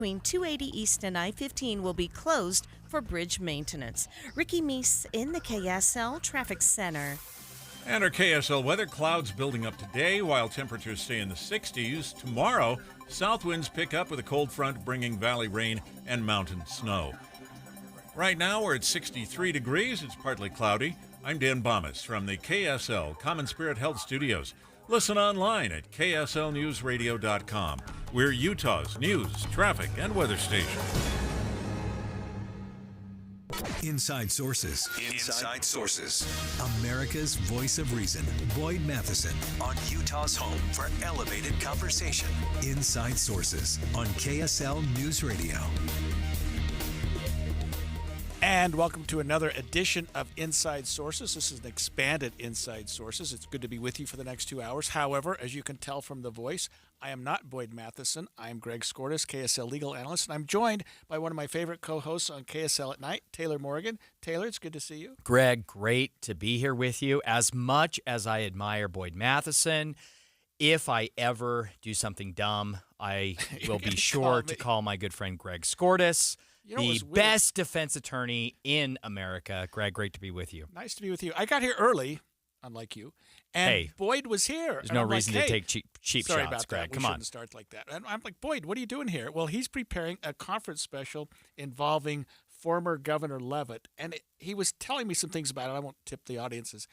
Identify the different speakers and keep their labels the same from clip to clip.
Speaker 1: between 280 East and I-15 will be closed for bridge maintenance. Ricky Meese in the KSL Traffic Center.
Speaker 2: And our KSL weather, clouds building up today while temperatures stay in the 60s. Tomorrow, south winds pick up with a cold front bringing valley rain and mountain snow. Right now, we're at 63 degrees. It's partly cloudy. I'm Dan Bomas from the KSL Common Spirit Health Studios. Listen online at kslnewsradio.com. We're Utah's news, traffic, and weather station.
Speaker 3: Inside Sources. Inside Sources. America's voice of reason. Boyd Matheson on Utah's home for elevated conversation. Inside Sources on KSL News Radio.
Speaker 4: And welcome to another edition of Inside Sources. This is an expanded Inside Sources. It's good to be with you for the next 2 hours. However, as you can tell from the voice, I am not Boyd Matheson. I am Greg Skordas, KSL legal analyst, and I'm joined by one of my favorite co-hosts on KSL at Night, Taylor Morgan. Taylor, it's good to see you.
Speaker 5: Greg, great to be here with you. As much as I admire Boyd Matheson, if I ever do something dumb, I will be sure to call my good friend Greg Skordas, the best defense attorney in America. Greg, great to be with you.
Speaker 4: Nice to be with you. I got here early, unlike you, and Boyd was here.
Speaker 5: There's no reason to take cheap
Speaker 4: sorry
Speaker 5: shots,
Speaker 4: about
Speaker 5: Greg.
Speaker 4: That.
Speaker 5: Come
Speaker 4: we
Speaker 5: on.
Speaker 4: Shouldn't start like that. And I'm like, Boyd, what are you doing here? Well, he's preparing a conference special involving former Governor Leavitt, and he was telling me some things about it. I won't tip the audience's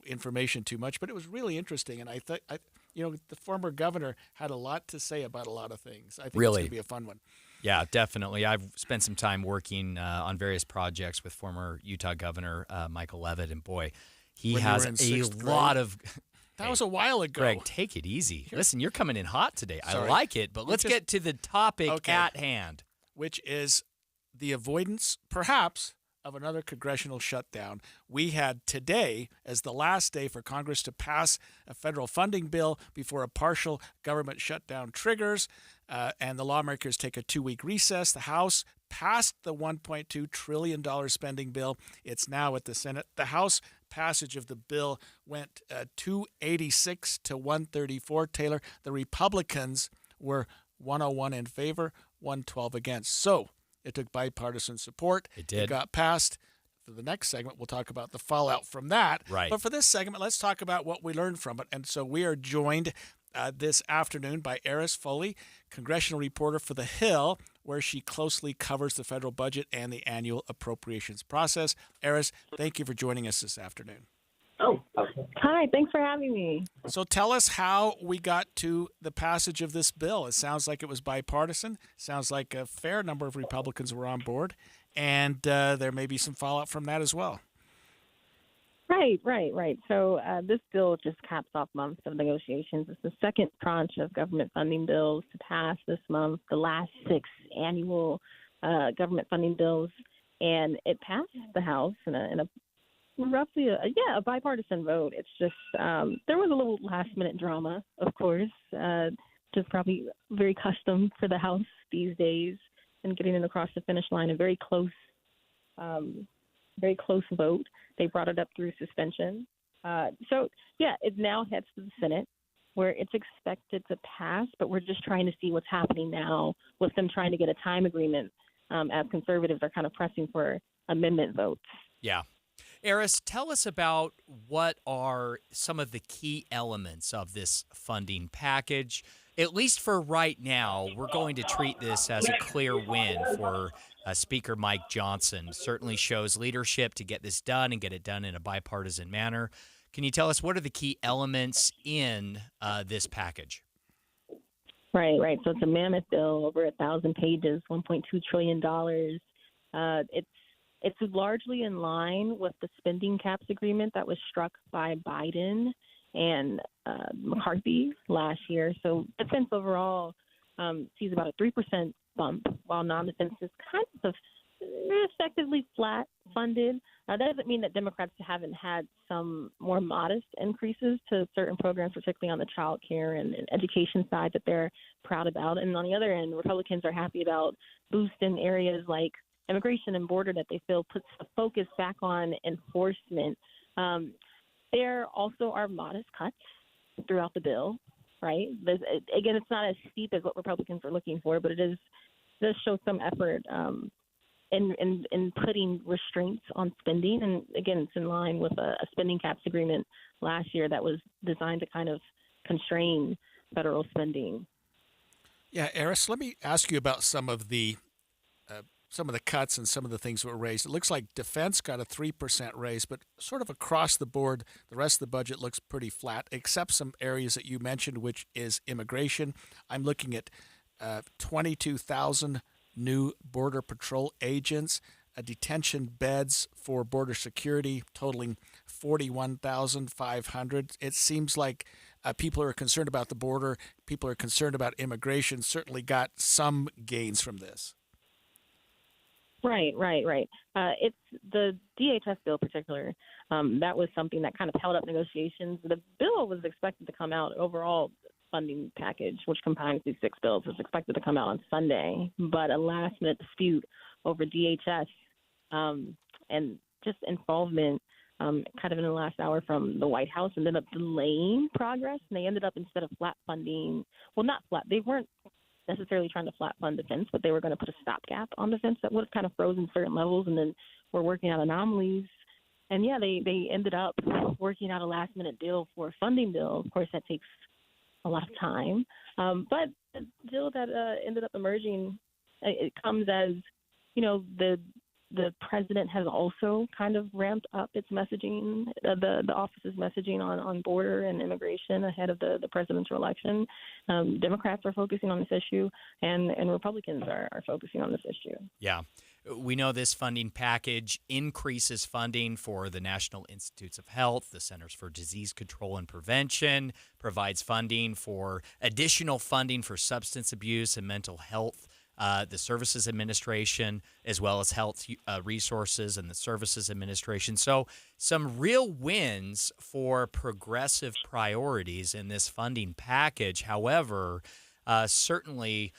Speaker 4: information too much, but it was really interesting, and I thought the former governor had a lot to say about a lot of things. I think it's going to be a fun one.
Speaker 5: Yeah, definitely. I've spent some time working on various projects with former Utah Governor Michael Leavitt, and boy, he has a lot of...
Speaker 4: That was a while ago.
Speaker 5: Greg, take it easy. Listen, you're coming in hot today. Sorry. I like it, but let's get to the topic at hand.
Speaker 4: Which is the avoidance, perhaps, of another congressional shutdown. We had today as the last day for Congress to pass a federal funding bill before a partial government shutdown triggers, and the lawmakers take a 2-week recess. The House passed the $1.2 trillion spending bill. It's now at the Senate. The House passage of the bill went 286 to 134. Taylor, the Republicans were 101 in favor, 112 against. So it took bipartisan support.
Speaker 5: It did.
Speaker 4: It got passed. For the next segment, we'll talk about the fallout from that.
Speaker 5: Right.
Speaker 4: But for this segment, let's talk about what we learned from it. And so we are joined this afternoon by Eris Foley, congressional reporter for The Hill, where she closely covers the federal budget and the annual appropriations process. Eris, thank you for joining us this afternoon.
Speaker 6: Oh, okay. Hi, thanks for having me.
Speaker 4: So tell us how we got to the passage of this bill. It sounds like it was bipartisan. Sounds like a fair number of Republicans were on board, and there may be some fallout from that as well.
Speaker 6: Right. So this bill just caps off months of negotiations. It's the second tranche of government funding bills to pass this month, the last 6 annual government funding bills, and it passed the House in a roughly a bipartisan vote. It's just there was a little last minute drama, of course, just probably very custom for the House these days, and getting it across the finish line. A very close vote. They brought it up through suspension. It now heads to the Senate, where it's expected to pass, but we're just trying to see what's happening now with them trying to get a time agreement, as conservatives are kind of pressing for amendment votes.
Speaker 5: Yeah. Eris, tell us about what are some of the key elements of this funding package. At least for right now, we're going to treat this as a clear win for Speaker Mike Johnson. Certainly shows leadership to get this done and get it done in a bipartisan manner. Can you tell us what are the key elements in this package?
Speaker 6: Right. So it's a mammoth bill, over 1,000 pages, $1.2 trillion. It's largely in line with the spending caps agreement that was struck by Biden and McCarthy last year. So defense overall sees about a 3% bump, while non-defense is kind of effectively flat funded. That doesn't mean that Democrats haven't had some more modest increases to certain programs, particularly on the child care and education side that they're proud about. And on the other end, Republicans are happy about boosting areas like immigration and border that they feel puts the focus back on enforcement. There also are modest cuts throughout the bill, right? Again, it's not as steep as what Republicans are looking for, but does show some effort in putting restraints on spending. And again, it's in line with a spending caps agreement last year that was designed to kind of constrain federal spending.
Speaker 4: Yeah, Eris, let me ask you about some of the cuts and some of the things that were raised. It looks like defense got a 3% raise, but sort of across the board, the rest of the budget looks pretty flat, except some areas that you mentioned, which is immigration. I'm looking at 22,000 new Border Patrol agents, detention beds for border security totaling 41,500. It seems like people who are concerned about the border, people who are concerned about immigration, certainly got some gains from this.
Speaker 6: Right. It's the DHS bill in particular. That was something that kind of held up negotiations. The bill was expected to come out, overall funding package, which combines these 6 bills, was expected to come out on Sunday. But a last-minute dispute over DHS and just involvement kind of in the last hour from the White House ended up delaying progress. And they ended up, instead of flat funding, well, not flat, they weren't necessarily trying to flat fund defense, but they were going to put a stopgap on defense that would have kind of frozen certain levels, and then we're working out anomalies. And yeah, they ended up working out a last minute deal for a funding bill. Of course, that takes a lot of time. But the deal that ended up emerging, it comes as, the president has also kind of ramped up its messaging, the office's messaging on border and immigration ahead of the presidential election. Democrats are focusing on this issue, and Republicans are focusing on this issue.
Speaker 5: Yeah. We know this funding package increases funding for the National Institutes of Health, the Centers for Disease Control and Prevention, provides funding for additional funding for substance abuse and mental health, the Services Administration, as well as Health Resources and the Services Administration. So some real wins for progressive priorities in this funding package. However, certainly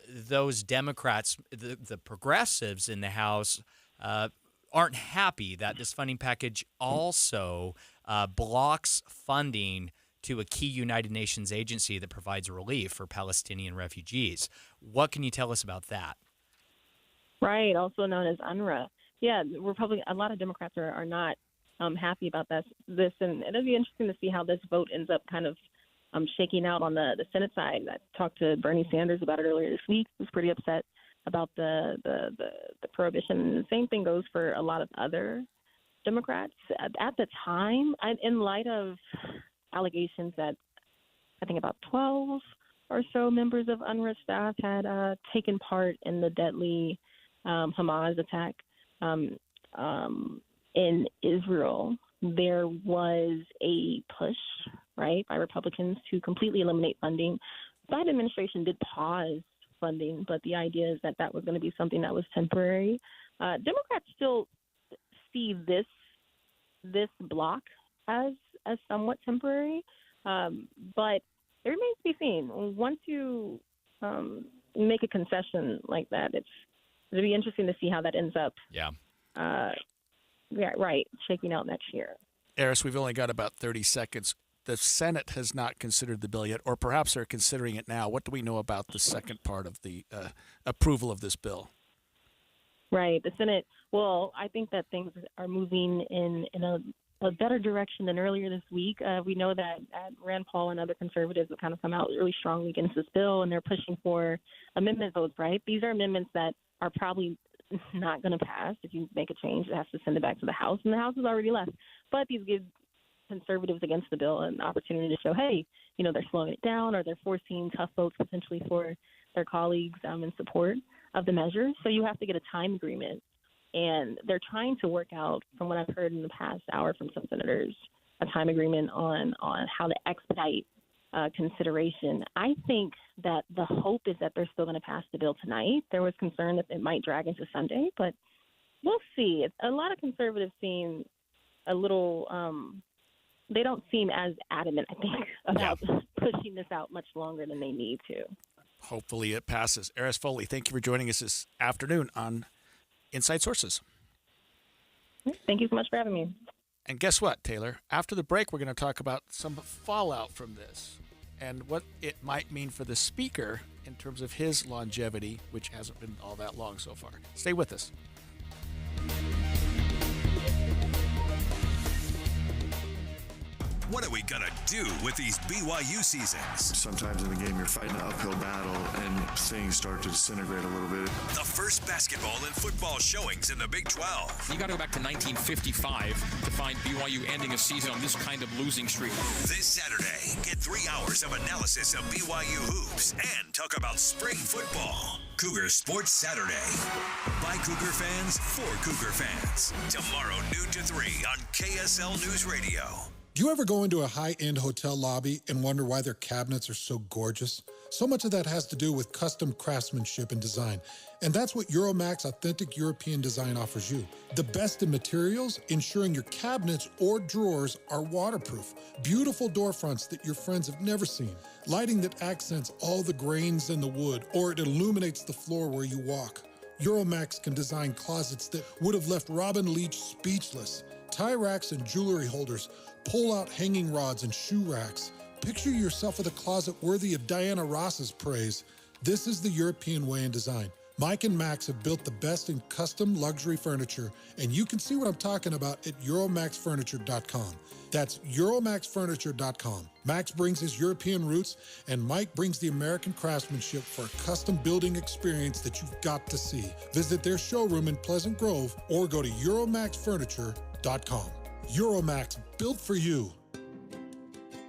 Speaker 5: those Democrats, the progressives in the House, aren't happy that this funding package also blocks funding to a key United Nations agency that provides relief for Palestinian refugees. What can you tell us about that?
Speaker 6: Right, also known as UNRWA. Yeah, a lot of Democrats are not happy about this, and it'll be interesting to see how this vote ends up kind of shaking out on the Senate side. I talked to Bernie Sanders about it earlier this week. He was pretty upset about the prohibition. And the same thing goes for a lot of other Democrats. At the time, in light of allegations that I think about 12 or so members of UNRWA staff had taken part in the deadly Hamas attack in Israel, there was a push, right, by Republicans to completely eliminate funding. The Biden administration did pause funding, but the idea is that was going to be something that was temporary. Democrats still see this block as somewhat temporary, but it remains to be seen. Once you make a concession like that, it'll be interesting to see how that ends up. Shaking out next year.
Speaker 4: Eris, we've only got about 30 seconds. The Senate has not considered the bill yet, or perhaps they're considering it now. What do we know about the second part of the approval of this bill?
Speaker 6: Right. The Senate, well, I think that things are moving in a better direction than earlier this week. We know that Rand Paul and other conservatives have kind of come out really strongly against this bill, and they're pushing for amendment votes, right? These are amendments that are probably not going to pass. If you make a change, it has to send it back to the House, and the House has already left. But these give conservatives against the bill an opportunity to show, hey, they're slowing it down, or they're forcing tough votes potentially for their colleagues in support of the measures. So you have to get a time agreement. And they're trying to work out, from what I've heard in the past hour from some senators, a time agreement on how to expedite consideration. I think that the hope is that they're still going to pass the bill tonight. There was concern that it might drag into Sunday, but we'll see. A lot of conservatives seem a little they don't seem as adamant, I think, about pushing this out much longer than they need to.
Speaker 4: Hopefully it passes. Eris Foley, thank you for joining us this afternoon on Inside Sources.
Speaker 6: Thank you so much for having me.
Speaker 4: And guess what, Taylor? After the break, we're going to talk about some fallout from this. and what it might mean for the speaker in terms of his longevity, which hasn't been all that long so far. Stay with us.
Speaker 3: What are we gonna do with these BYU seasons?
Speaker 7: Sometimes in the game you're fighting an uphill battle and things start to disintegrate a little bit.
Speaker 3: The first basketball and football showings in the Big 12.
Speaker 8: You got to go back to 1955 to find BYU ending a season on this kind of losing streak.
Speaker 3: This Saturday, get 3 hours of analysis of BYU hoops and talk about spring football. Cougar Sports Saturday. By Cougar fans, for Cougar fans. Tomorrow, noon to 3 on KSL News Radio.
Speaker 9: Do you ever go into a high-end hotel lobby and wonder why their cabinets are so gorgeous? So much of that has to do with custom craftsmanship and design. And that's what Euromax Authentic European Design offers you. The best in materials, ensuring your cabinets or drawers are waterproof. Beautiful door fronts that your friends have never seen. Lighting that accents all the grains in the wood, or it illuminates the floor where you walk. Euromax can design closets that would have left Robin Leach speechless. Tie racks and jewelry holders, pull-out hanging rods and shoe racks. Picture yourself with a closet worthy of Diana Ross's praise. This is the European way in design. Mike and Max have built the best in custom luxury furniture, and you can see what I'm talking about at EuromaxFurniture.com. That's EuromaxFurniture.com. Max brings his European roots, and Mike brings the American craftsmanship for a custom building experience that you've got to see. Visit their showroom in Pleasant Grove or go to EuromaxFurniture.com. Euromax, built for you.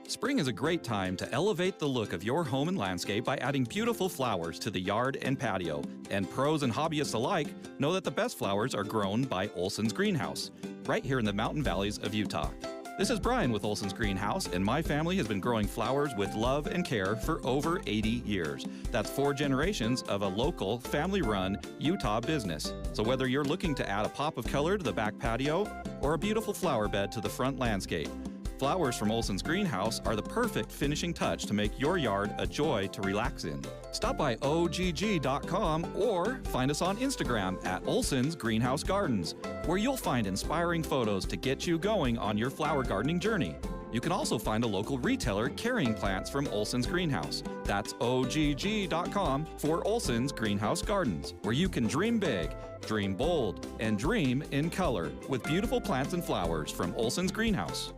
Speaker 10: Spring is a great time to elevate the look of your home and landscape by adding beautiful flowers to the yard and patio. And pros and hobbyists alike know that the best flowers are grown by Olson's Greenhouse, right here in the mountain valleys of Utah. This is Brian with Olson's Greenhouse, and my family has been growing flowers with love and care for over 80 years. That's 4 generations of a local, family-run Utah business. So whether you're looking to add a pop of color to the back patio or a beautiful flower bed to the front landscape, flowers from Olson's Greenhouse are the perfect finishing touch to make your yard a joy to relax in. Stop by OGG.com or find us on Instagram at Olson's Greenhouse Gardens, where you'll find inspiring photos to get you going on your flower gardening journey. You can also find a local retailer carrying plants from Olson's Greenhouse. That's OGG.com for Olson's Greenhouse Gardens, where you can dream big, dream bold, and dream in color with beautiful plants and flowers from Olson's Greenhouse.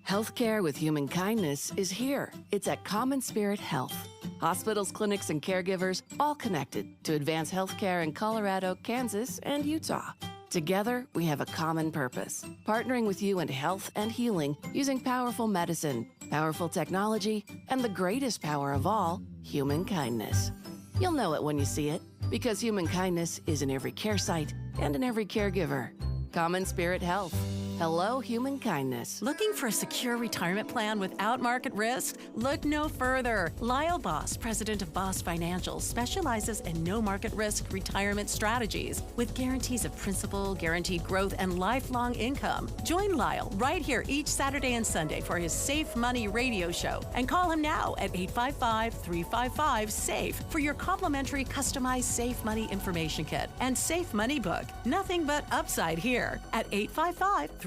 Speaker 11: Healthcare with human kindness is here. It's at Common Spirit Health. Hospitals, clinics, and caregivers all connected to advance healthcare in Colorado, Kansas, and Utah. Together, we have a common purpose, partnering with you in health and healing using powerful medicine, powerful technology, and the greatest power of all, human kindness. You'll know it when you see it, because human kindness is in every care site and in every caregiver. Common Spirit Health. Hello, human kindness.
Speaker 12: Looking for a secure retirement plan without market risk? Look no further. Lyle Boss, president of Boss Financial, specializes in no market risk retirement strategies with guarantees of principal, guaranteed growth, and lifelong income. Join Lyle right here each Saturday and Sunday for his Safe Money radio show, and call him now at 855-355-SAFE for your complimentary customized Safe Money information kit and Safe Money book. Nothing but upside here at 855-355-SAFE.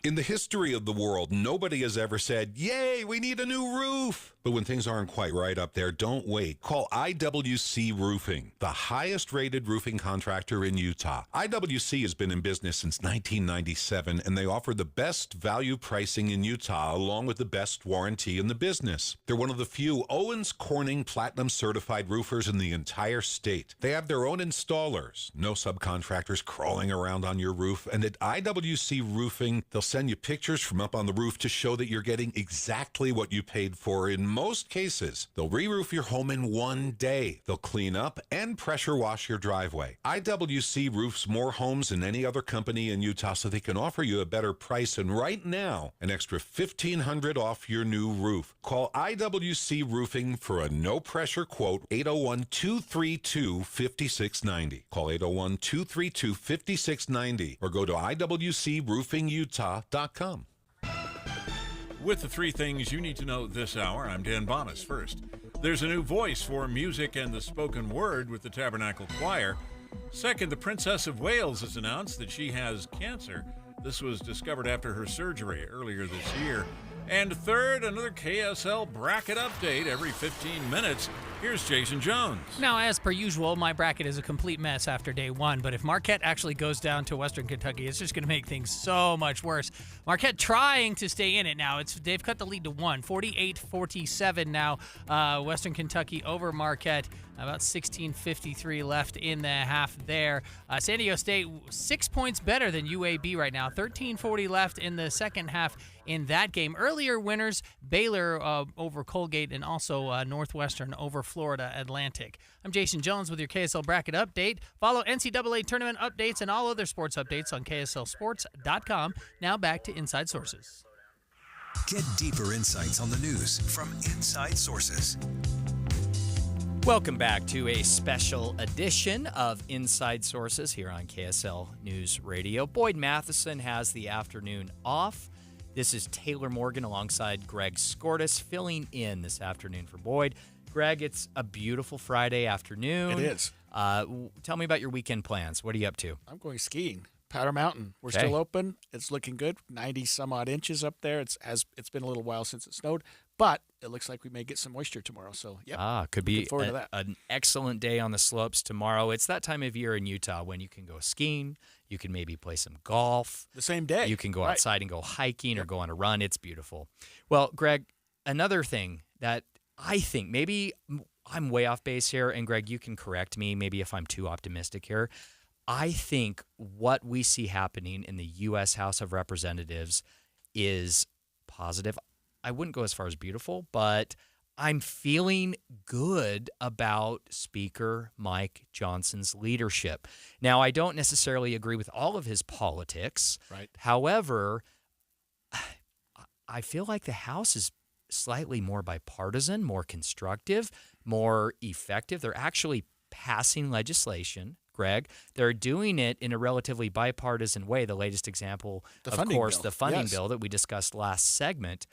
Speaker 13: In the history of the world, nobody has ever said, "Yay, we need a new roof." But when things aren't quite right up there, don't wait. Call IWC Roofing, the highest-rated roofing contractor in Utah. IWC has been in business since 1997, and they offer the best value pricing in Utah, along with the best warranty in the business. They're one of the few Owens Corning Platinum-certified roofers in the entire state. They have their own installers, no subcontractors crawling around on your roof, and at IWC Roofing, they'll send you pictures from up on the roof to show that you're getting exactly what you paid for. In most cases, they'll re-roof your home in one day. They'll clean up and pressure wash your driveway. IWC roofs more homes than any other company in Utah, so they can offer you a better price, and right now, an extra $1,500 off your new roof. Call IWC Roofing for a no-pressure quote, 801-232-5690. Call 801-232-5690 or go to IWCRoofingUtah.com.
Speaker 2: With the 3 things you need to know this hour, I'm Dan Bonas. First, there's a new voice for music and the spoken word with the Tabernacle Choir. Second, the Princess of Wales has announced that she has cancer. This was discovered after her surgery earlier this year. And third, another KSL bracket update every 15 minutes. Here's Jason Jones.
Speaker 14: Now, as per usual, my bracket is a complete mess after day one, but if Marquette actually goes down to Western Kentucky, it's just going to make things so much worse. Marquette trying to stay in it now. They've cut the lead to 1, 48-47 now. Western Kentucky over Marquette. About 16:53 left in the half there. San Diego State 6 points better than UAB right now. 13:40 left in the second half in that game. Earlier winners, Baylor over Colgate and also Northwestern over Florida Atlantic. I'm Jason Jones with your KSL bracket update. Follow NCAA tournament updates and all other sports updates on KSLSports.com. Now back to Inside Sources.
Speaker 3: Get deeper insights on the news from Inside Sources.
Speaker 5: Welcome back to a special edition of Inside Sources here on KSL News Radio. Boyd Matheson has the afternoon off. This is Taylor Morgan alongside Greg Skordas filling in this afternoon for Boyd. Greg, it's a beautiful Friday afternoon.
Speaker 4: It is.
Speaker 5: Tell me about your weekend plans. What are you up to?
Speaker 4: I'm going skiing. Powder Mountain. We're still open. It's looking good. 90 some odd inches up there. It's been a little while since it snowed, but it looks like we may get some moisture tomorrow. So, yeah.
Speaker 5: Could be an excellent day on the slopes tomorrow. It's that time of year in Utah when you can go skiing. You can maybe play some golf.
Speaker 4: The same day.
Speaker 5: You can go outside and go hiking or go on a run. It's beautiful. Well, Greg, another thing that I think maybe I'm way off base here, and Greg, you can correct me maybe if I'm too optimistic here. I think what we see happening in the U.S. House of Representatives is positive. I wouldn't go as far as beautiful, but I'm feeling good about Speaker Mike Johnson's leadership. Now, I don't necessarily agree with all of his politics.
Speaker 4: Right.
Speaker 5: However, I feel like the House is slightly more bipartisan, more constructive, more effective. They're actually passing legislation. Greg, they're doing it in a relatively bipartisan way. The latest example, of course, the funding bill that we discussed last segment.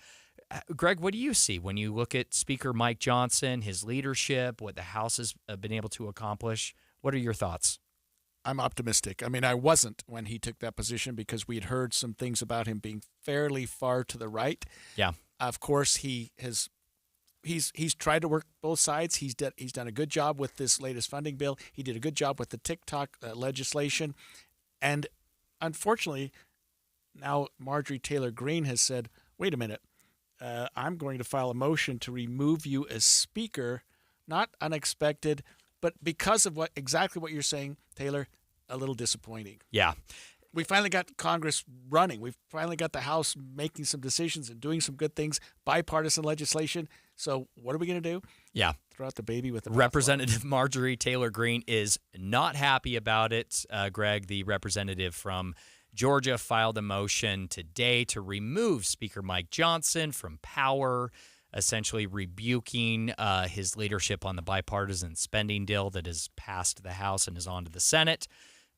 Speaker 5: Greg, what do you see when you look at Speaker Mike Johnson, his leadership, what the House has been able to accomplish? What are your thoughts?
Speaker 4: I'm optimistic. I mean, I wasn't when he took that position because we had heard some things about him being fairly far to the right.
Speaker 5: Yeah.
Speaker 4: Of course, he's tried to work both sides. He's done a good job with this latest funding bill. He did a good job with the TikTok legislation. And unfortunately, now Marjorie Taylor Greene has said, wait a minute, I'm going to file a motion to remove you as speaker. Not unexpected, but because of exactly what you're saying, Taylor, a little disappointing.
Speaker 5: Yeah.
Speaker 4: We finally got Congress running. We've finally got the House making some decisions and doing some good things, bipartisan legislation. So what are we going to do?
Speaker 5: Yeah.
Speaker 4: Throw out the baby with the
Speaker 5: Representative Marjorie Taylor Greene is not happy about it. Greg, the representative from Georgia, filed a motion today to remove Speaker Mike Johnson from power, essentially rebuking his leadership on the bipartisan spending bill that has passed the House and is on to the Senate.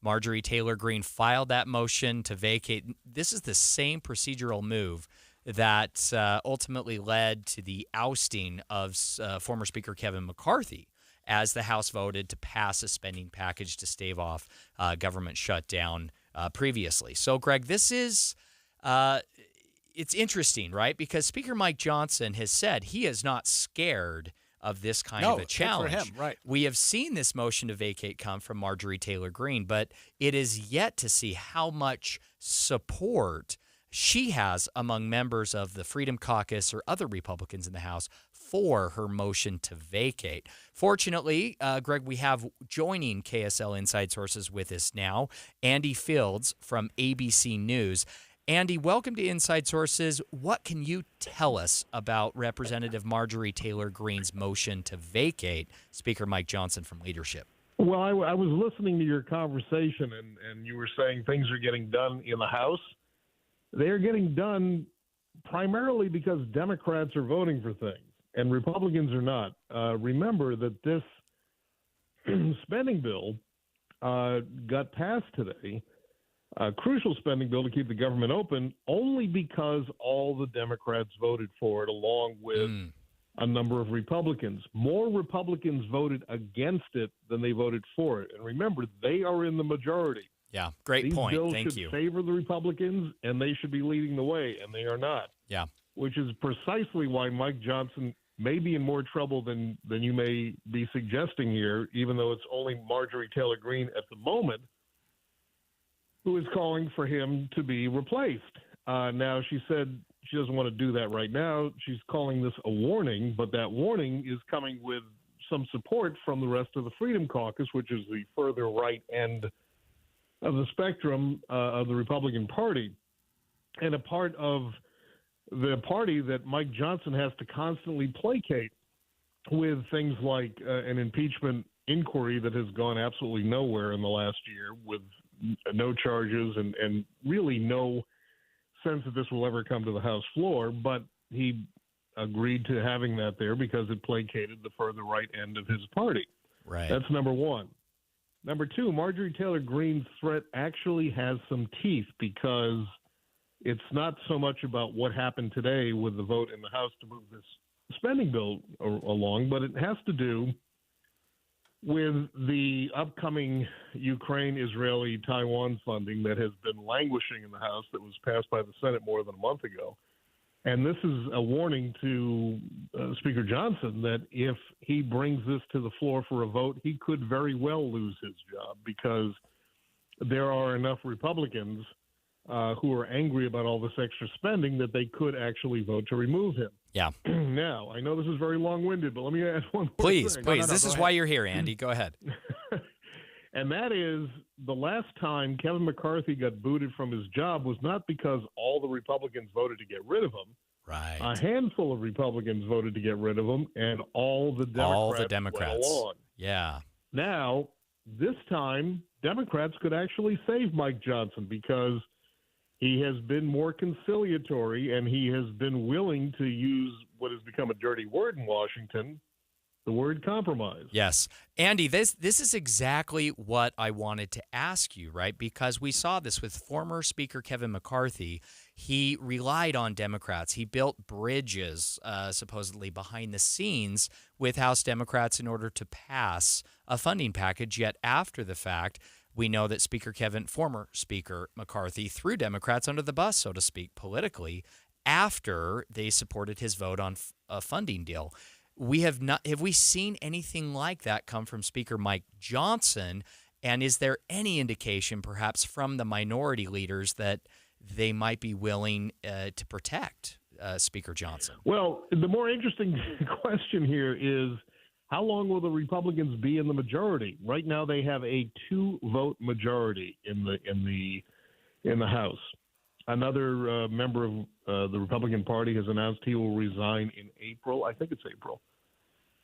Speaker 5: Marjorie Taylor Greene filed that motion to vacate. This is the same procedural move that ultimately led to the ousting of former Speaker Kevin McCarthy as the House voted to pass a spending package to stave off government shutdown previously. So, Greg, this is it's interesting, right? Because Speaker Mike Johnson has said he is not scared of this kind of a challenge.
Speaker 4: For him, right.
Speaker 5: We have seen this motion to vacate come from Marjorie Taylor Greene, but it is yet to see how much support she has among members of the Freedom Caucus or other Republicans in the House for her motion to vacate. Fortunately, Greg, we have joining KSL Inside Sources with us now, Andy Fields from ABC News. Andy, welcome to Inside Sources. What can you tell us about Representative Marjorie Taylor Greene's motion to vacate Speaker Mike Johnson from leadership?
Speaker 15: Well, I was listening to your conversation, and you were saying things are getting done in the House. They are getting done primarily because Democrats are voting for things, and Republicans are not. Remember that this spending bill got passed today, a crucial spending bill to keep the government open, only because all the Democrats voted for it, along with a number of Republicans. More Republicans voted against it than they voted for it. And remember, they are in the majority.
Speaker 5: Yeah, great point. Thank you.
Speaker 15: These bills should favor the Republicans, and they should be leading the way, and they are not.
Speaker 5: Yeah.
Speaker 15: which is precisely why Mike Johnson may be in more trouble than you may be suggesting here, even though it's only Marjorie Taylor Greene at the moment who is calling for him to be replaced. Now, she said she doesn't want to do that right now. She's calling this a warning, but that warning is coming with some support from the rest of the Freedom Caucus, which is the further right end of the spectrum of the Republican Party, and a part of the party that Mike Johnson has to constantly placate with things like an impeachment inquiry that has gone absolutely nowhere in the last year, with no charges and really no sense that this will ever come to the House floor. But he agreed to having that there because it placated the further right end of his party.
Speaker 5: Right.
Speaker 15: That's number one. Number two, Marjorie Taylor Greene's threat actually has some teeth, because it's not so much about what happened today with the vote in the House to move this spending bill along, but it has to do with the upcoming Ukraine-Israeli-Taiwan funding that has been languishing in the House, that was passed by the Senate more than a month ago. And this is a warning to Speaker Johnson that if he brings this to the floor for a vote, he could very well lose his job, because there are enough Republicans who are angry about all this extra spending that they could actually vote to remove him.
Speaker 5: Yeah.
Speaker 15: Now, I know this is very long-winded, but let me add one more
Speaker 5: Please,
Speaker 15: thing.
Speaker 5: please. This is why you're here, Andy. Go ahead.
Speaker 15: And that is, the last time Kevin McCarthy got booted from his job was not because all the Republicans voted to get rid of him.
Speaker 5: Right.
Speaker 15: A handful of Republicans voted to get rid of him, and all the Democrats went along.
Speaker 5: Yeah.
Speaker 15: Now, this time, Democrats could actually save Mike Johnson, because he has been more conciliatory, and he has been willing to use what has become a dirty word in Washington, the word compromise.
Speaker 5: Yes. Andy, this is exactly what I wanted to ask you, right? Because we saw this with former Speaker Kevin McCarthy. He relied on Democrats. He built bridges, supposedly behind the scenes, with House Democrats in order to pass a funding package. Yet after the fact, we know that former Speaker McCarthy threw Democrats under the bus, so to speak, politically, after they supported his vote on a funding deal. Have we seen anything like that come from Speaker Mike Johnson? And is there any indication, perhaps from the minority leaders, that they might be willing to protect Speaker Johnson?
Speaker 15: Well, the more interesting question here is, how long will the Republicans be in the majority? Right now, they have a 2-vote majority in the House. Another member of the Republican Party has announced he will resign in April. I think it's April,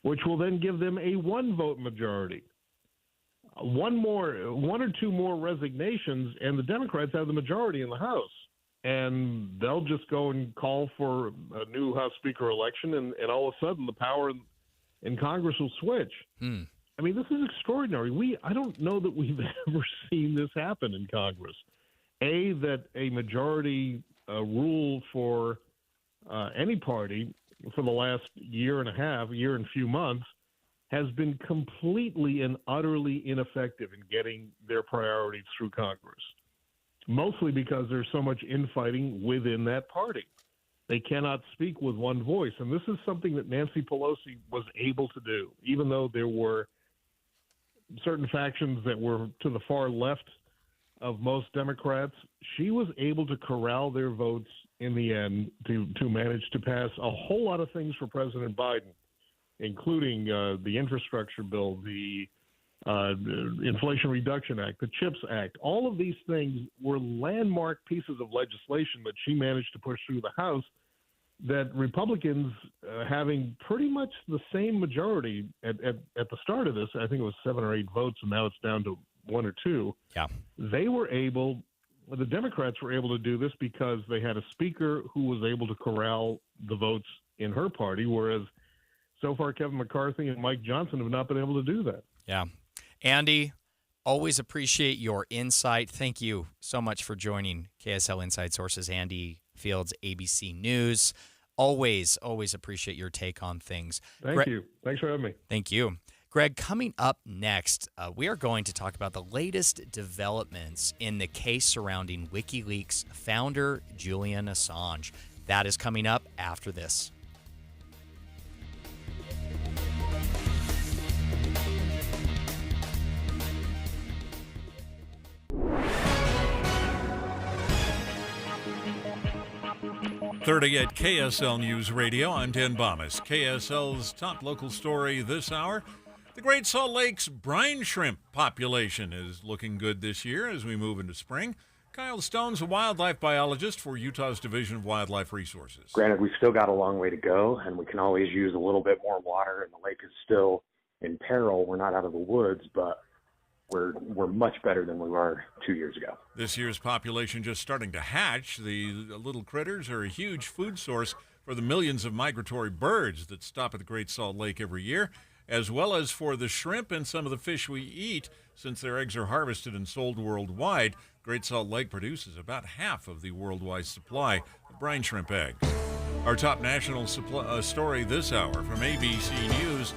Speaker 15: which will then give them a 1-vote majority. One or two more resignations, and the Democrats have the majority in the House. And they'll just go and call for a new House Speaker election, and all of a sudden the power in Congress will switch. I mean, this is extraordinary. I don't know that we've ever seen this happen in Congress. That a majority rule for any party for the last year and few months, has been completely and utterly ineffective in getting their priorities through Congress, mostly because there's so much infighting within that party. They cannot speak with one voice, and this is something that Nancy Pelosi was able to do, even though there were certain factions that were to the far left of most Democrats. She was able to corral their votes in the end to manage to pass a whole lot of things for President Biden, including the infrastructure bill, the Inflation Reduction Act, the CHIPS Act. All of these things were landmark pieces of legislation that she managed to push through the House, that Republicans, having pretty much the same majority at the start of this, I think it was 7 or 8 votes, and now it's down to 1 or 2.
Speaker 5: Yeah.
Speaker 15: The Democrats were able to do this because they had a speaker who was able to corral the votes in her party, whereas so far Kevin McCarthy and Mike Johnson have not been able to do that.
Speaker 5: Yeah. Andy, always appreciate your insight. Thank you so much for joining KSL Inside Sources. Andy Fields, ABC News. Always appreciate your take on things.
Speaker 15: Thank you. Thanks for having me.
Speaker 5: Thank you. Greg, coming up next, we are going to talk about the latest developments in the case surrounding WikiLeaks founder Julian Assange. That is coming up after this.
Speaker 2: .30 at KSL News Radio. I'm Dan Bomas. KSL's top local story this hour. The Great Salt Lake's brine shrimp population is looking good this year as we move into spring. Kyle Stone's a wildlife biologist for Utah's Division of Wildlife Resources.
Speaker 16: Granted, we've still got a long way to go, and we can always use a little bit more water, and the lake is still in peril. We're not out of the woods, but we're much better than we were 2 years ago.
Speaker 2: This year's population just starting to hatch. The little critters are a huge food source for the millions of migratory birds that stop at the Great Salt Lake every year, as well as for the shrimp and some of the fish we eat. Since their eggs are harvested and sold worldwide, Great Salt Lake produces about half of the worldwide supply of brine shrimp eggs. Our top national story this hour from ABC News.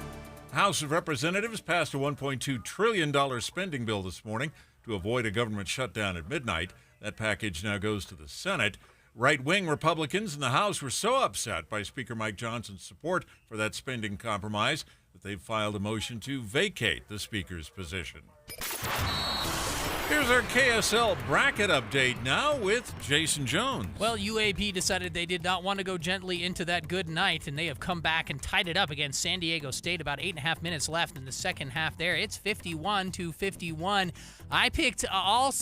Speaker 2: House of Representatives passed a $1.2 trillion spending bill this morning to avoid a government shutdown at midnight. That package now goes to the Senate. Right-wing Republicans in the House were so upset by Speaker Mike Johnson's support for that spending compromise that they've filed a motion to vacate the Speaker's position. Here's our KSL bracket update now with Jason Jones.
Speaker 14: Well, UAB decided they did not want to go gently into that good night, and they have come back and tied it up against San Diego State. About 8.5 minutes left in the second half there. It's 51-51. I picked all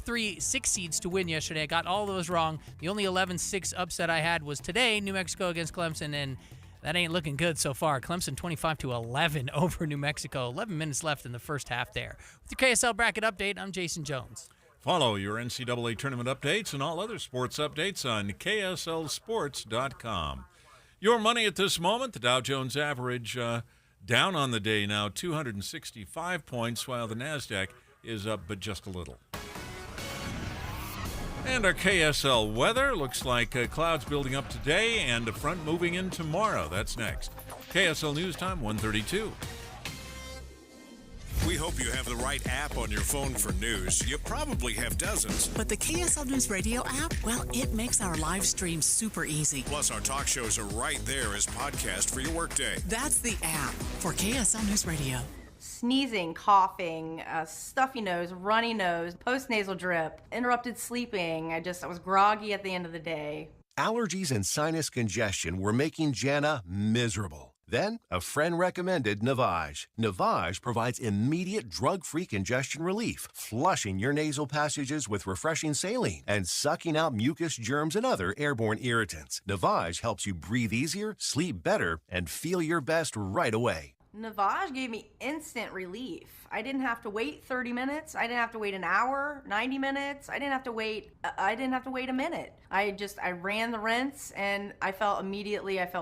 Speaker 14: three 6 seeds to win yesterday. I got all those wrong. The only 11-6 upset I had was today, New Mexico against Clemson, and that ain't looking good so far. Clemson 25-11 over New Mexico. 11 minutes left in the first half there. With your KSL bracket update, I'm Jason Jones.
Speaker 2: Follow your NCAA tournament updates and all other sports updates on KSLSports.com. Your money at this moment, the Dow Jones average down on the day now, 265 points, while the NASDAQ is up but just a little. And our KSL weather looks like clouds building up today and a front moving in tomorrow. That's next. KSL News Time, 1:32.
Speaker 17: We hope you have the right app on your phone for news. You probably have dozens.
Speaker 18: But the KSL News Radio app, well, it makes our live stream super easy.
Speaker 17: Plus, our talk shows are right there as podcast for your workday.
Speaker 18: That's the app for KSL News Radio.
Speaker 19: Sneezing, coughing, stuffy nose, runny nose, postnasal drip, interrupted sleeping. I was groggy at the end of the day.
Speaker 20: Allergies and sinus congestion were making Jana miserable. Then, a friend recommended Navage. Navage provides immediate drug-free congestion relief, flushing your nasal passages with refreshing saline and sucking out mucus, germs, and other airborne irritants. Navage helps you breathe easier, sleep better, and feel your best right away.
Speaker 19: Navage gave me instant relief. I didn't have to wait 30 minutes. I didn't have to wait an hour, 90 minutes. I didn't have to wait a minute. I ran the rinse and I felt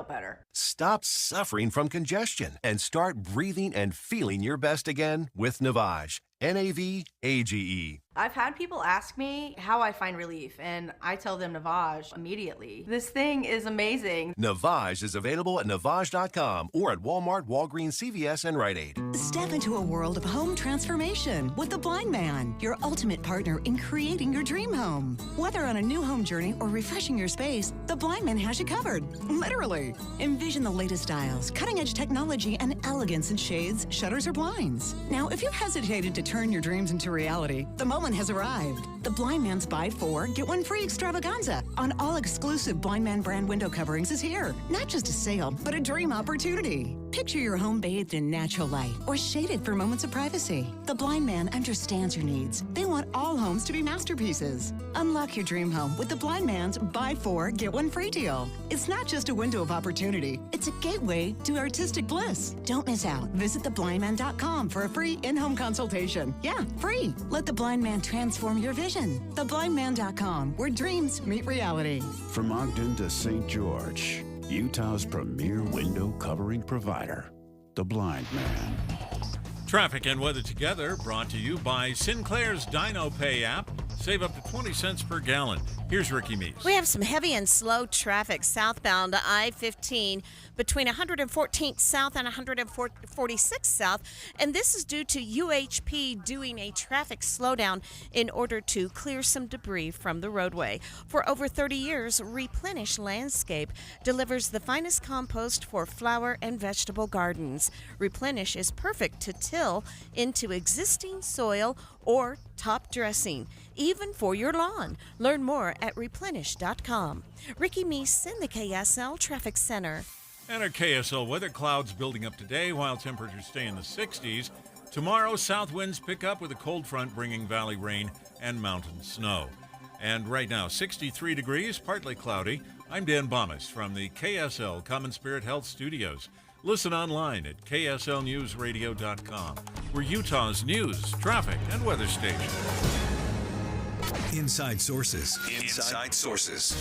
Speaker 19: better.
Speaker 20: Stop suffering from congestion and start breathing and feeling your best again with Navage. Navage.
Speaker 19: I've had people ask me how I find relief, and I tell them Navage immediately. This thing is amazing.
Speaker 20: Navage is available at Navage.com or at Walmart, Walgreens, CVS, and Rite Aid.
Speaker 21: Step into a world of home transformation with The Blind Man, your ultimate partner in creating your dream home. Whether on a new home journey or refreshing your space, The Blind Man has you covered. Literally. Envision the latest styles, cutting-edge technology, and elegance in shades, shutters, or blinds. Now, if you hesitated to turn your dreams into reality, the moment has arrived. The Blind Man's Buy 4, Get 1 Free extravaganza on all exclusive Blind Man brand window coverings is here. Not just a sale, but a dream opportunity. Picture your home bathed in natural light or shaded for moments of privacy. The Blind Man understands your needs. They want all homes to be masterpieces. Unlock your dream home with the Blind Man's Buy 4, Get 1 Free deal. It's not just a window of opportunity. It's a gateway to artistic bliss. Don't miss out. Visit theblindman.com for a free in-home consultation. Yeah, free. Let the Blind Man transform your vision. Theblindman.com, where dreams meet reality.
Speaker 22: From Ogden to St. George, Utah's premier window covering provider, The Blind Man.
Speaker 2: Traffic and weather together brought to you by Sinclair's Dino Pay app. Save up to 20 cents per gallon. Here's Ricky Meese.
Speaker 1: We have some heavy and slow traffic southbound I-15 between 114th South and 146th South, and this is due to UHP doing a traffic slowdown in order to clear some debris from the roadway. For over 30 years, Replenish Landscape delivers the finest compost for flower and vegetable gardens. Replenish is perfect to till into existing soil or top dressing, even for your lawn. Learn more at replenish.com. Ricky Meese in the KSL Traffic Center.
Speaker 2: And our KSL weather, clouds building up today while temperatures stay in the 60s. Tomorrow, south winds pick up with a cold front bringing valley rain and mountain snow. And right now, 63 degrees, partly cloudy. I'm Dan Bomas from the KSL Common Spirit Health Studios. Listen online at kslnewsradio.com. We're Utah's news, traffic, and weather station.
Speaker 3: Inside Sources.
Speaker 20: Inside Sources.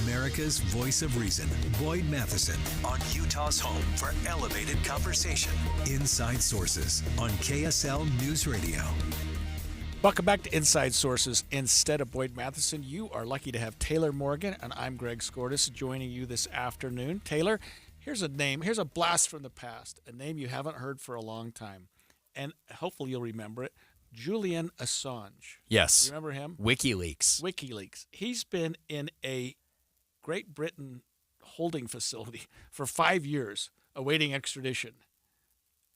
Speaker 3: America's voice of reason. Boyd Matheson.
Speaker 20: On Utah's home for elevated conversation.
Speaker 3: Inside Sources on KSL News Radio.
Speaker 4: Welcome back to Inside Sources. Instead of Boyd Matheson, you are lucky to have Taylor Morgan, and I'm Greg Skordas joining you this afternoon. Taylor, here's a name, here's a blast from the past, a name you haven't heard for a long time, and hopefully you'll remember it. Julian Assange.
Speaker 5: Yes.
Speaker 4: You remember him?
Speaker 5: WikiLeaks.
Speaker 4: He's been in a Great Britain holding facility for 5 years awaiting extradition.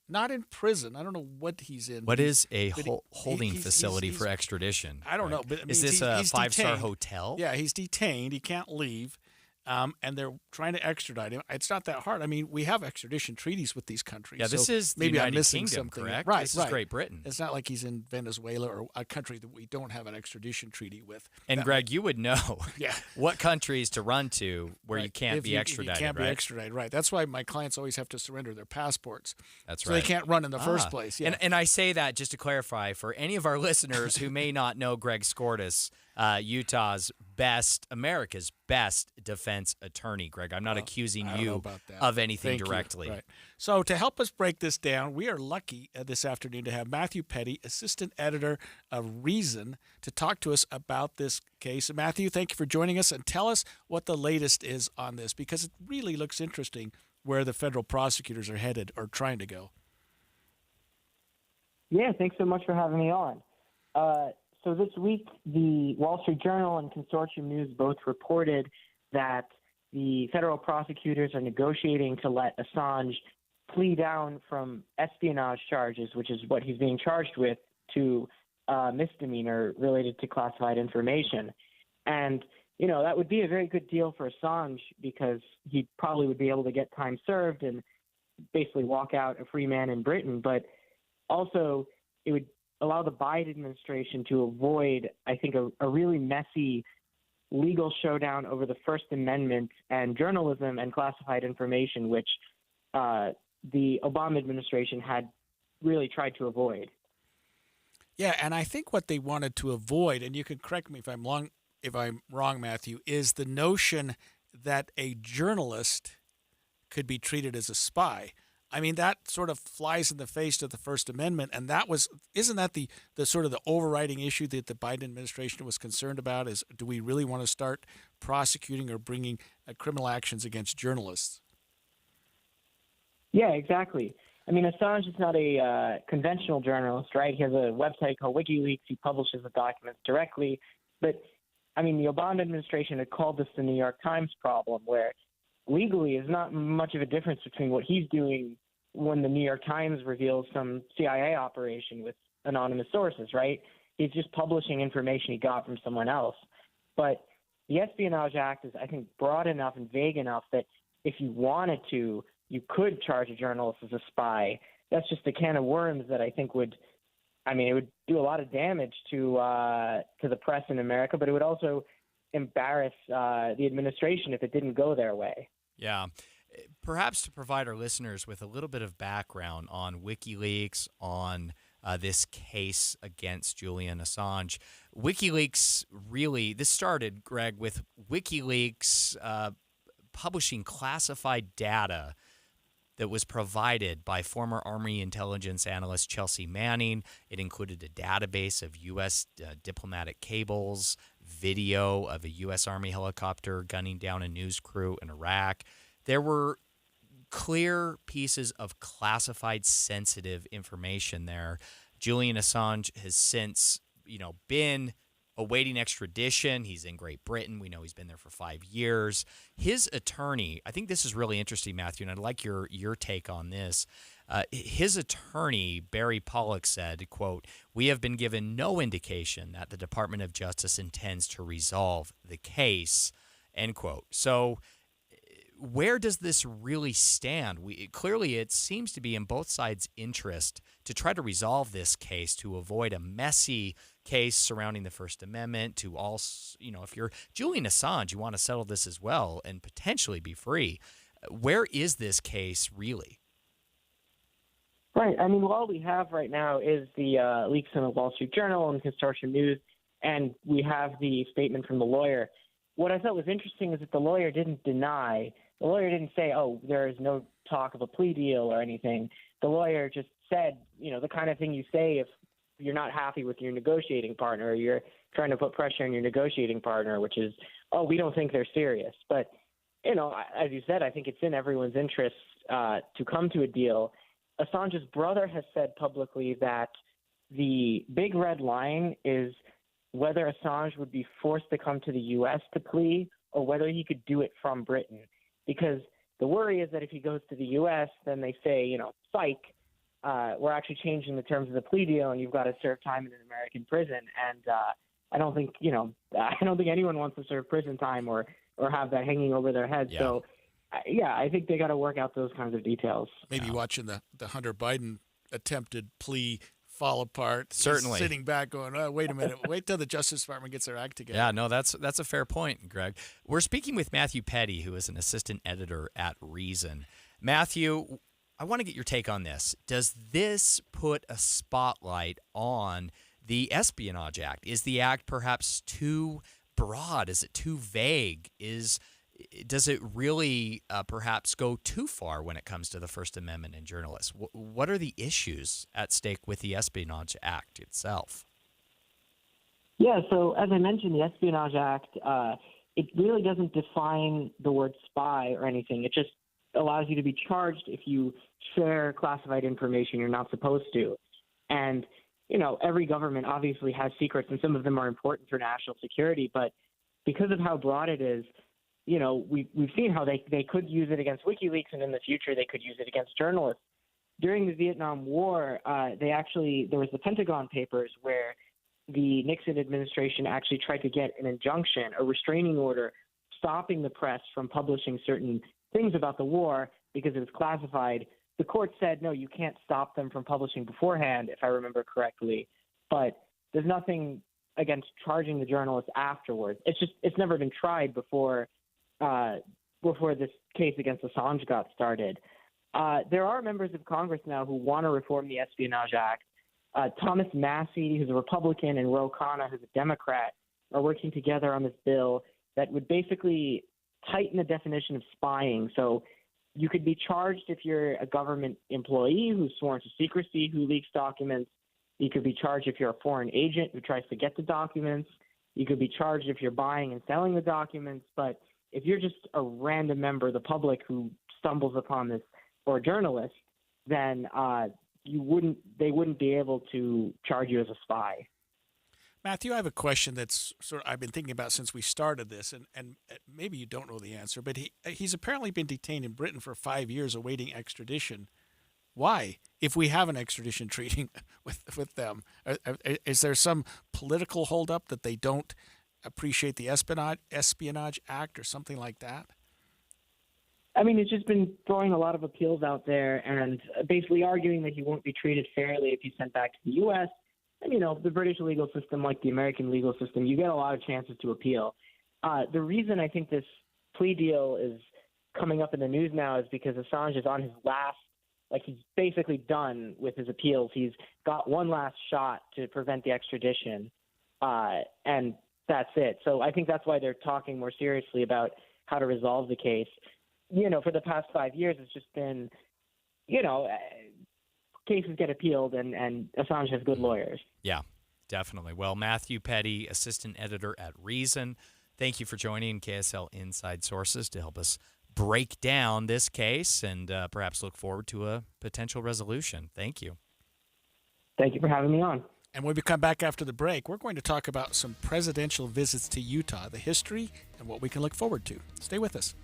Speaker 4: Not in prison. I don't know what he's in.
Speaker 5: What is a holding facility for extradition?
Speaker 4: I don't know. But I mean,
Speaker 5: is this a
Speaker 4: he's
Speaker 5: five-star
Speaker 4: detained.
Speaker 5: hotel?
Speaker 4: Yeah, he's detained. He can't leave. And they're trying to extradite him. It's not that hard. I mean, we have extradition treaties with these countries.
Speaker 5: Yeah, this is the
Speaker 4: maybe
Speaker 5: United
Speaker 4: I'm missing
Speaker 5: Kingdom,
Speaker 4: something.
Speaker 5: correct?
Speaker 4: Right,
Speaker 5: this
Speaker 4: right.
Speaker 5: is Great Britain.
Speaker 4: It's not like he's in Venezuela or a country that we don't have an extradition treaty with.
Speaker 5: And Greg, you would know
Speaker 4: yeah.
Speaker 5: what countries to run to where
Speaker 4: right.
Speaker 5: you can't be extradited,
Speaker 4: You can't
Speaker 5: right?
Speaker 4: be extradited, right. That's why my clients always have to surrender their passports.
Speaker 5: That's
Speaker 4: so
Speaker 5: right.
Speaker 4: they can't run in the first place. Yeah.
Speaker 5: And I say that just to clarify for any of our listeners who may not know Greg Skordas, America's best defense attorney, Greg. I'm not accusing you of anything directly.
Speaker 4: Right. So to help us break this down, we are lucky this afternoon to have Matthew Petty, assistant editor of Reason, to talk to us about this case. Matthew, thank you for joining us, and tell us what the latest is on this, because it really looks interesting where the federal prosecutors are headed or trying to go.
Speaker 6: Yeah, thanks so much for having me on. So this week, the Wall Street Journal and Consortium News both reported that the federal prosecutors are negotiating to let Assange plea down from espionage charges, which is what he's being charged with, to misdemeanor related to classified information. And, you know, that would be a very good deal for Assange because he probably would be able to get time served and basically walk out a free man in Britain. But also, it would allow the Biden administration to avoid, I think, a really messy legal showdown over the First Amendment and journalism and classified information, which the Obama administration had really tried to avoid.
Speaker 4: Yeah, and I think what they wanted to avoid, and you can correct me if I'm wrong, Matthew, is the notion that a journalist could be treated as a spy. I mean, that sort of flies in the face of the First Amendment, and isn't that the sort of the overriding issue that the Biden administration was concerned about? Is do we really want to start prosecuting or bringing criminal actions against journalists?
Speaker 6: Yeah, exactly. I mean, Assange is not a conventional journalist, right? He has a website called WikiLeaks. He publishes the documents directly. But, I mean, the Obama administration had called this the New York Times problem, where legally there's not much of a difference between what he's doing when the New York Times reveals some CIA operation with anonymous sources, right? He's just publishing information he got from someone else. But the Espionage Act is, I think, broad enough and vague enough that if you wanted to, you could charge a journalist as a spy. That's just a can of worms that I think it would do a lot of damage to the press in America, but it would also embarrass the administration if it didn't go their way.
Speaker 5: Yeah. Perhaps to provide our listeners with a little bit of background on WikiLeaks, on this case against Julian Assange. WikiLeaks this started, Greg, with WikiLeaks publishing classified data that was provided by former Army intelligence analyst Chelsea Manning. It included a database of U.S. diplomatic cables video of a U.S. Army helicopter gunning down a news crew in Iraq. There were clear pieces of classified, sensitive information there. Julian Assange has since, been awaiting extradition. He's in Great Britain. We know he's been there for 5 years. His attorney, I think this is really interesting, Matthew, and I'd like your take on this. His attorney, Barry Pollock, said, quote, "We have been given no indication that the Department of Justice intends to resolve the case," end quote. So where does this really stand? Clearly, it seems to be in both sides' interest to try to resolve this case, to avoid a messy case surrounding the First Amendment, to also, if you're Julian Assange, you want to settle this as well and potentially be free. Where is this case really?
Speaker 6: Right. I mean, all we have right now is the leaks in the Wall Street Journal and Consortium News, and we have the statement from the lawyer. What I thought was interesting is that the lawyer didn't deny. The lawyer didn't say, oh, there is no talk of a plea deal or anything. The lawyer just said, the kind of thing you say if you're not happy with your negotiating partner, or you're trying to put pressure on your negotiating partner, which is, oh, we don't think they're serious. But, as you said, I think it's in everyone's interest to come to a deal. Assange's brother has said publicly that the big red line is whether Assange would be forced to come to the U.S. to plea or whether he could do it from Britain. Because the worry is that if he goes to the U.S., then they say, psych, we're actually changing the terms of the plea deal and you've got to serve time in an American prison. And I don't think anyone wants to serve prison time or have that hanging over their heads.
Speaker 5: Yeah.
Speaker 6: So, I think they got to work out those kinds of details.
Speaker 4: Maybe watching the Hunter Biden attempted plea fall apart.
Speaker 5: Certainly.
Speaker 4: Sitting back going, oh, wait a minute. Wait till the Justice Department gets their act together.
Speaker 5: Yeah, no, that's a fair point, Greg. We're speaking with Matthew Petty, who is an assistant editor at Reason. Matthew, I want to get your take on this. Does this put a spotlight on the Espionage Act? Is the act perhaps too broad? Is it too vague? Does it really perhaps go too far when it comes to the First Amendment and journalists? What are the issues at stake with the Espionage Act itself?
Speaker 6: Yeah, so as I mentioned, the Espionage Act, it really doesn't define the word spy or anything. It just allows you to be charged if you share classified information you're not supposed to. And, every government obviously has secrets, and some of them are important for national security. But because of how broad it is, we've seen how they could use it against WikiLeaks, and in the future they could use it against journalists. During the Vietnam War, there was the Pentagon Papers where the Nixon administration actually tried to get an injunction, a restraining order, stopping the press from publishing certain things about the war because it was classified. The court said, no, you can't stop them from publishing beforehand, if I remember correctly. But there's nothing against charging the journalists afterwards. It's never been tried before this case against Assange got started. There are members of Congress now who want to reform the Espionage Act. Thomas Massey, who's a Republican, and Ro Khanna, who's a Democrat, are working together on this bill that would basically tighten the definition of spying. So you could be charged if you're a government employee who's sworn to secrecy, who leaks documents. You could be charged if you're a foreign agent who tries to get the documents. You could be charged if you're buying and selling the documents. But if you're just a random member of the public who stumbles upon this, or a journalist, then they wouldn't be able to charge you as a spy.
Speaker 4: Matthew, I have a question that's I've been thinking about since we started this, and maybe you don't know the answer, but he's apparently been detained in Britain for 5 years awaiting extradition. Why? If we have an extradition treaty with them, is there some political holdup that they don't appreciate the Espionage Act or something like that?
Speaker 6: I mean, it's just been throwing a lot of appeals out there and basically arguing that he won't be treated fairly if he's sent back to the U.S. And, the British legal system, like the American legal system, you get a lot of chances to appeal. The reason I think this plea deal is coming up in the news now is because Assange is on his last, he's basically done with his appeals. He's got one last shot to prevent the extradition, and that's it. So I think that's why they're talking more seriously about how to resolve the case. For the past 5 years, it's just been, cases get appealed and Assange has good lawyers.
Speaker 5: Yeah, definitely. Well, Matthew Petty, assistant editor at Reason, thank you for joining KSL Inside Sources to help us break down this case and perhaps look forward to a potential resolution. Thank you.
Speaker 6: Thank you for having me on.
Speaker 4: And when we come back after the break, we're going to talk about some presidential visits to Utah, the history, and what we can look forward to. Stay with us.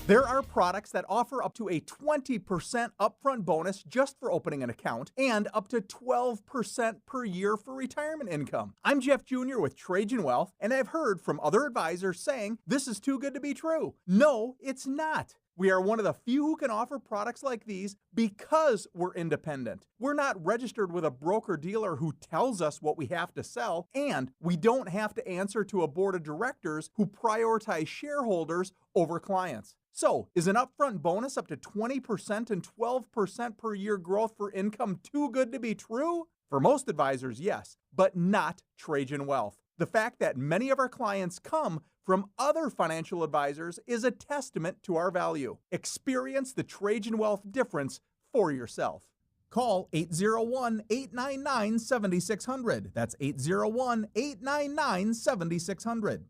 Speaker 7: There are products that offer up to a 20% upfront bonus just for opening an account and up to 12% per year for retirement income. I'm Jeff Jr. with Trajan Wealth, and I've heard from other advisors saying this is too good to be true. No, it's not. We are one of the few who can offer products like these because we're independent. We're not registered with a broker-dealer who tells us what we have to sell, and we don't have to answer to a board of directors who prioritize shareholders over clients. So, is an upfront bonus up to 20% and 12% per year growth for income too good to be true? For most advisors, yes, but not Trajan Wealth. The fact that many of our clients come from other financial advisors is a testament to our value. Experience the Trajan Wealth difference for yourself. Call 801-899-7600. That's 801-899-7600.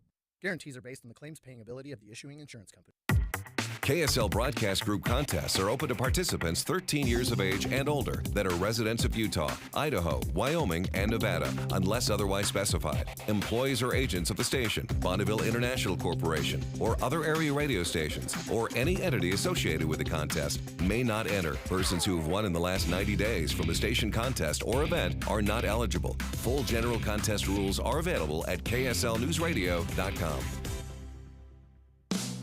Speaker 8: Guarantees are based on the claims paying ability of the issuing insurance company.
Speaker 23: KSL Broadcast Group contests are open to participants 13 years of age and older that are residents of Utah, Idaho, Wyoming, and Nevada, unless otherwise specified. Employees or agents of the station, Bonneville International Corporation, or other area radio stations, or any entity associated with the contest may not enter. Persons who have won in the last 90 days from a station contest or event are not eligible. Full general contest rules are available at kslnewsradio.com.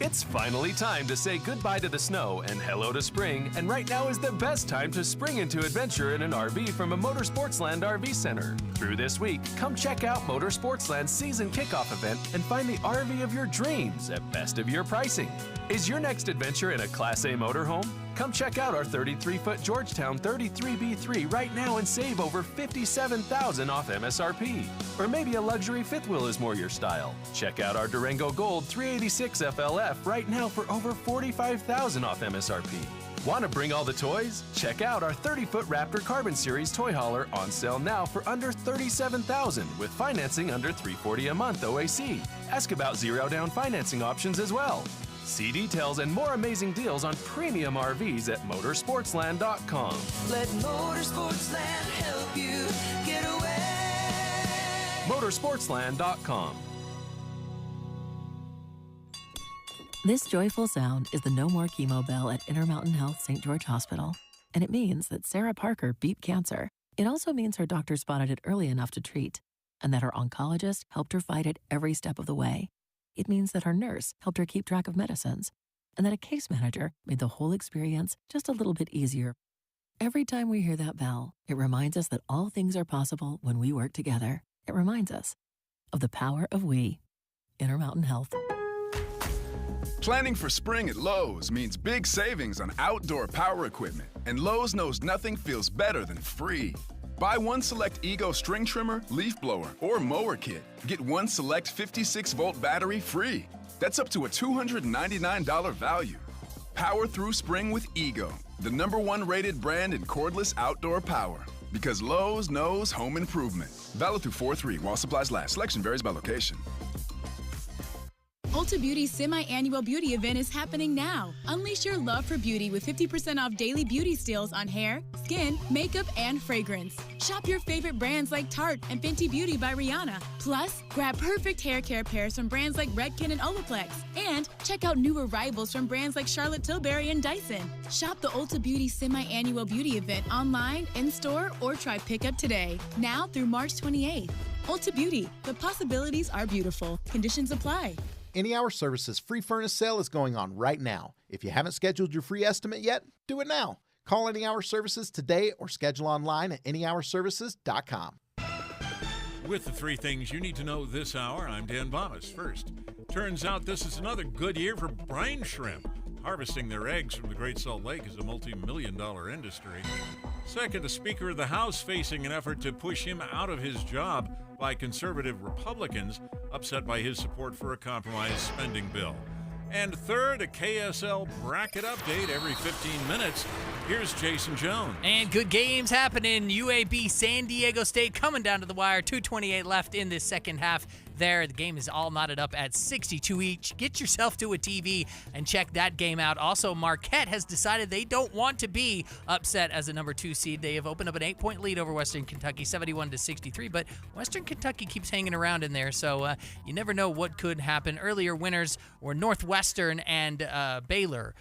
Speaker 24: It's finally time to say goodbye to the snow and hello to spring, and right now is the best time to spring into adventure in an RV from a Motorsportsland RV Center. Through this week, come check out Motorsportsland's season kickoff event and find the RV of your dreams at best of your pricing. Is your next adventure in a Class A motorhome? Come check out our 33-foot Georgetown 33B3 right now and save over $57,000 off MSRP. Or maybe a luxury fifth wheel is more your style. Check out our Durango Gold 386 FLF right now for over $45,000 off MSRP. Want to bring all the toys? Check out our 30-foot Raptor Carbon Series toy hauler on sale now for under $37,000 with financing under $340 a month OAC. Ask about zero-down financing options as well. See details and more amazing deals on premium RVs at motorsportsland.com.
Speaker 25: Let Motorsportsland help you get away.
Speaker 24: Motorsportsland.com.
Speaker 26: This joyful sound is the No More Chemo bell at Intermountain Health St. George Hospital, and it means that Sarah Parker beat cancer. It also means her doctor spotted it early enough to treat, and that her oncologist helped her fight it every step of the way. It means that her nurse helped her keep track of medicines, and that a case manager made the whole experience just a little bit easier. Every time we hear that bell, it reminds us that all things are possible when we work together. It reminds us of the power of we. Intermountain Health.
Speaker 27: Planning for spring at Lowe's means big savings on outdoor power equipment, and Lowe's knows nothing feels better than free. Buy one select Ego string trimmer, leaf blower, or mower kit. Get one select 56-volt battery free. That's up to a $299 value. Power through spring with Ego, the #1 rated brand in cordless outdoor power. Because Lowe's knows home improvement. Valid through 4/3 while supplies last. Selection varies by location.
Speaker 28: Ulta Beauty's semi-annual beauty event is happening now. Unleash your love for beauty with 50% off daily beauty steals on hair, skin, makeup, and fragrance. Shop your favorite brands like Tarte and Fenty Beauty by Rihanna. Plus, grab perfect hair care pairs from brands like Redken and Olaplex. And check out new arrivals from brands like Charlotte Tilbury and Dyson. Shop the Ulta Beauty semi-annual beauty event online, in-store, or try pickup today. Now through March 28th. Ulta Beauty. The possibilities are beautiful. Conditions apply.
Speaker 29: Any Hour Services free furnace sale is going on right now. If you haven't scheduled your free estimate yet, do it now. Call Any Hour Services today or schedule online at anyhourservices.com.
Speaker 2: With the three things you need to know this hour, I'm Dan Bomas. First, turns out this is another good year for brine shrimp. Harvesting their eggs from the Great Salt Lake is a multi-million-dollar industry. Second, a Speaker of the House facing an effort to push him out of his job by conservative Republicans, upset by his support for a compromise spending bill. And third, a KSL bracket update every 15 minutes. Here's Jason Jones.
Speaker 5: And good games happening. UAB San Diego State coming down to the wire. 2:28 left in this second half there. The game is all knotted up at 62 each. Get yourself to a TV and check that game out. Also, Marquette has decided they don't want to be upset as a number 2 seed. They have opened up an 8-point lead over Western Kentucky, 71-63, but Western Kentucky keeps hanging around in there, so you never know what could happen. Earlier winners were Northwestern and Baylor.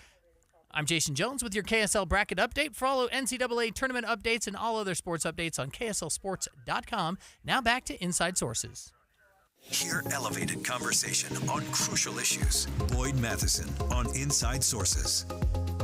Speaker 5: I'm Jason Jones with your KSL bracket update. Follow NCAA tournament updates and all other sports updates on KSLSports.com. Now back to Inside Sources.
Speaker 3: Hear elevated conversation on crucial issues. Boyd Matheson on Inside Sources.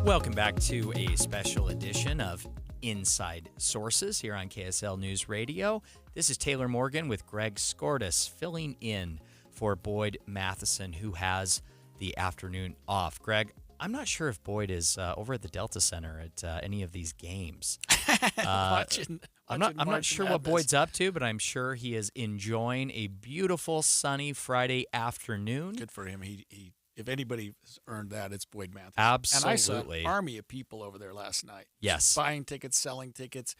Speaker 5: Welcome back to a special edition of Inside Sources here on KSL News Radio. This is Taylor Morgan with Greg Skordas filling in for Boyd Matheson, who has the afternoon off. Greg, I'm not sure if Boyd is over at the Delta Center at any of these games. I'm not sure what Boyd's up to, but I'm sure he is enjoying a beautiful, sunny Friday afternoon.
Speaker 4: Good for him. He if anybody has earned that, it's Boyd Matheson.
Speaker 5: Absolutely.
Speaker 4: And I saw an army of people over there last night.
Speaker 5: Yes.
Speaker 4: Just buying tickets, selling tickets.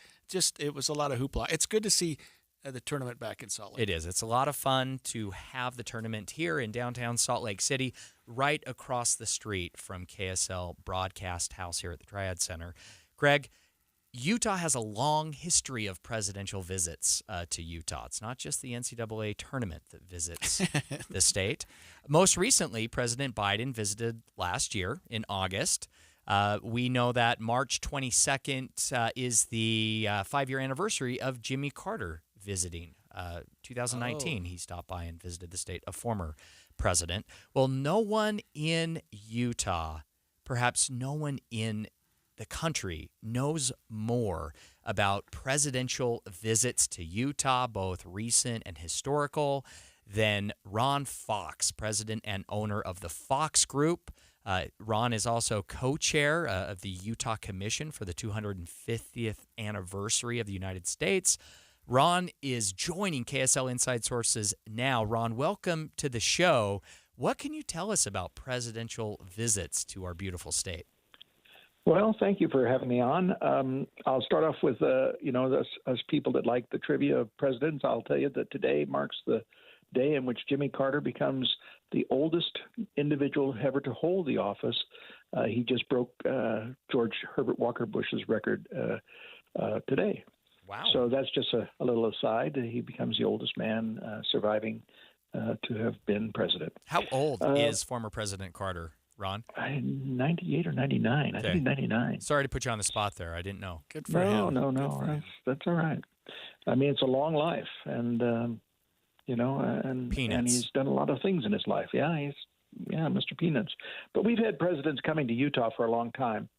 Speaker 4: It was a lot of hoopla. It's good to see the tournament back in Salt Lake.
Speaker 5: It is. It's a lot of fun to have the tournament here in downtown Salt Lake City, right across the street from KSL Broadcast House here at the Triad Center. Greg, Utah has a long history of presidential visits to Utah. It's not just the NCAA tournament that visits the state. Most recently, President Biden visited last year in August. We know that March 22nd is the 5-year anniversary of Jimmy Carter visiting. 2019, he stopped by and visited the state, a former president. Well, no one in Utah, perhaps no one in the country, knows more about presidential visits to Utah, both recent and historical, than Ron Fox, president and owner of the Fox Group. Ron is also co-chair of the Utah Commission for the 250th anniversary of the United States. Ron is joining KSL Inside Sources now. Ron, welcome to the show. What can you tell us about presidential visits to our beautiful state?
Speaker 9: Well, thank you for having me on. I'll start off with, us people that like the trivia of presidents. I'll tell you that today marks the day in which Jimmy Carter becomes the oldest individual ever to hold the office. He just broke George Herbert Walker Bush's record today.
Speaker 5: Wow.
Speaker 9: So that's just a little aside. He becomes the oldest man surviving to have been president.
Speaker 5: How old is former President Carter, Ron?
Speaker 9: 98 or 99. I think 99.
Speaker 5: Sorry to put you on the spot there. I didn't know.
Speaker 4: Good for him.
Speaker 9: No. That's all right. I mean, it's a long life, and and he's done a lot of things in his life. Yeah, Mr. Peanuts. But we've had presidents coming to Utah for a long time.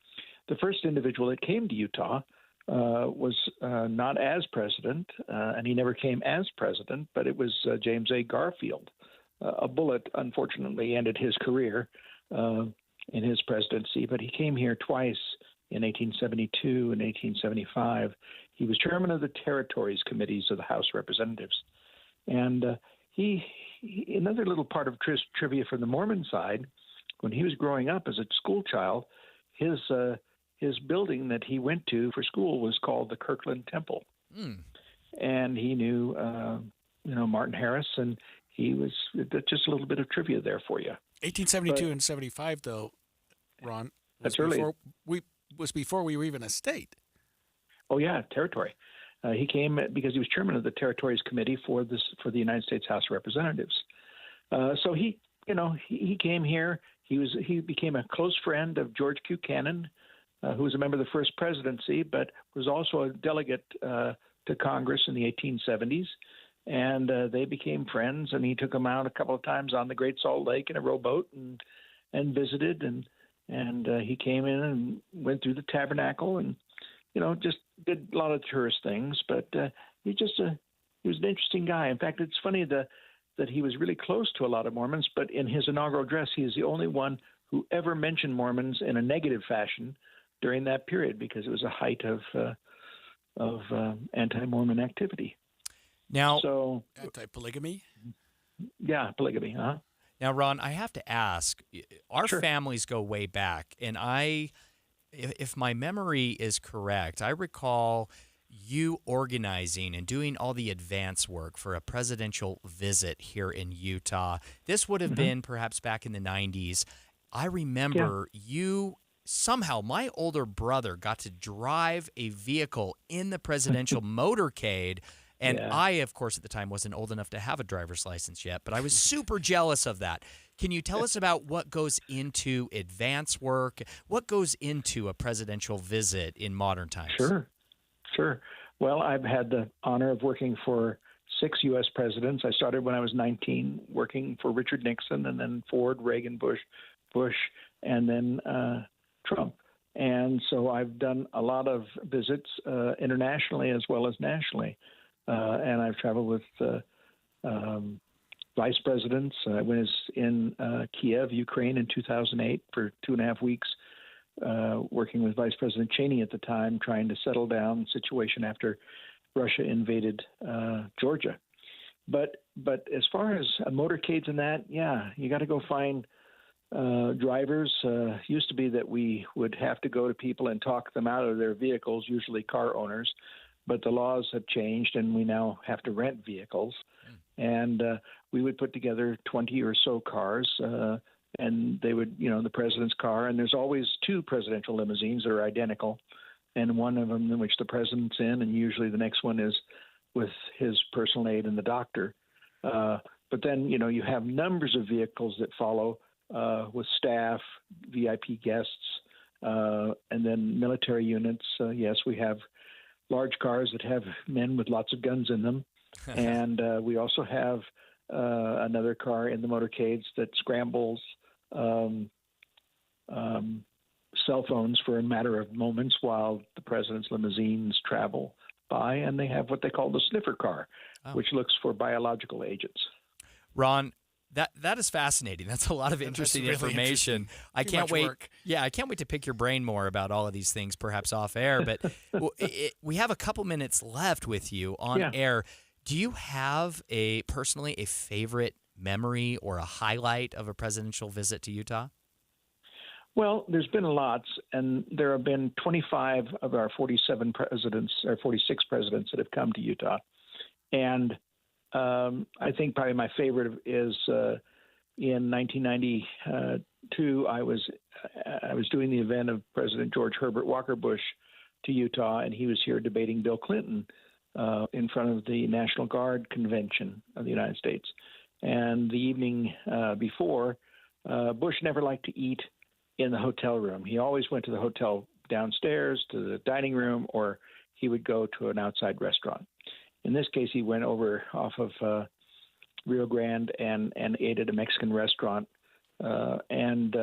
Speaker 9: The first individual that came to Utah was not as president, and he never came as president, but it was James A. Garfield. A bullet, unfortunately, ended his career in his presidency, but he came here twice in 1872 and 1875. He was chairman of the Territories Committees of the House of Representatives. And he another little part of trivia from the Mormon side, when he was growing up as a school child, his building that he went to for school was called the Kirkland Temple. And he knew, Martin Harris, and he was just a little bit of trivia there for you.
Speaker 4: 1872 and 75, though, Ron.
Speaker 9: That's early.
Speaker 4: Before we were even a state.
Speaker 9: Oh yeah, territory. He came because he was chairman of the Territories Committee for the United States House of Representatives. So he came here. He became a close friend of George Q. Cannon, who was a member of the first presidency, but was also a delegate to Congress in the 1870s. And they became friends, and he took him out a couple of times on the Great Salt Lake in a rowboat and visited, and he came in and went through the tabernacle and, just did a lot of tourist things. But he was an interesting guy. In fact, it's funny that he was really close to a lot of Mormons, but in his inaugural address, he is the only one who ever mentioned Mormons in a negative fashion during that period, because it was a height of anti-Mormon activity.
Speaker 5: Now,
Speaker 4: anti-polygamy?
Speaker 9: Yeah, polygamy, huh?
Speaker 5: Now, Ron, I have to ask, our
Speaker 9: Sure.
Speaker 5: families go way back, and if my memory is correct, I recall you organizing and doing all the advance work for a presidential visit here in Utah. This would have been perhaps back in the 90s. I remember you somehow, my older brother got to drive a vehicle in the presidential motorcade. And
Speaker 9: Yeah.
Speaker 5: I, of course, at the time wasn't old enough to have a driver's license yet, but I was super jealous of that. Can you tell us about what goes into advance work? What goes into a presidential visit in modern times?
Speaker 9: Sure. Well, I've had the honor of working for 6 U.S. presidents. I started when I was 19, working for Richard Nixon, and then Ford, Reagan, Bush, and then Trump. And so I've done a lot of visits internationally as well as nationally. And I've traveled with vice presidents. I was in Kiev, Ukraine in 2008 for 2.5 weeks, working with Vice President Cheney at the time, trying to settle down the situation after Russia invaded Georgia. But as far as motorcades and that, yeah, you got to go find drivers. Used to be that we would have to go to people and talk them out of their vehicles, usually car owners. But the laws have changed, and we now have to rent vehicles. And we would put together 20 or so cars, and they would, the president's car. And there's always 2 presidential limousines that are identical, and one of them in which the president's in, and usually the next one is with his personal aide and the doctor. But then, you have numbers of vehicles that follow with staff, VIP guests, and then military units. Yes, we have large cars that have men with lots of guns in them. And we also have another car in the motorcades that scrambles cell phones for a matter of moments while the president's limousines travel by. And they have what they call the sniffer car, which looks for biological agents.
Speaker 5: Ron, that is fascinating. That's a lot of interesting
Speaker 4: really
Speaker 5: information.
Speaker 4: interesting.
Speaker 5: I
Speaker 4: Too
Speaker 5: can't
Speaker 4: much
Speaker 5: wait.
Speaker 4: work.
Speaker 5: Yeah, I can't wait to pick your brain more about all of these things, perhaps off air. But we have a couple minutes left with you on air. Do you have personally a favorite memory or a highlight of a presidential visit to Utah?
Speaker 9: Well, there's been lots, and there have been 25 of our 47 presidents or 46 presidents that have come to Utah. And I think probably my favorite is in 1992. I was doing the event of President George Herbert Walker Bush to Utah, and he was here debating Bill Clinton in front of the National Guard Convention of the United States. And the evening before, Bush never liked to eat in the hotel room. He always went to the hotel downstairs to the dining room, or he would go to an outside restaurant. In this case, he went over off of Rio Grande and ate at a Mexican restaurant. And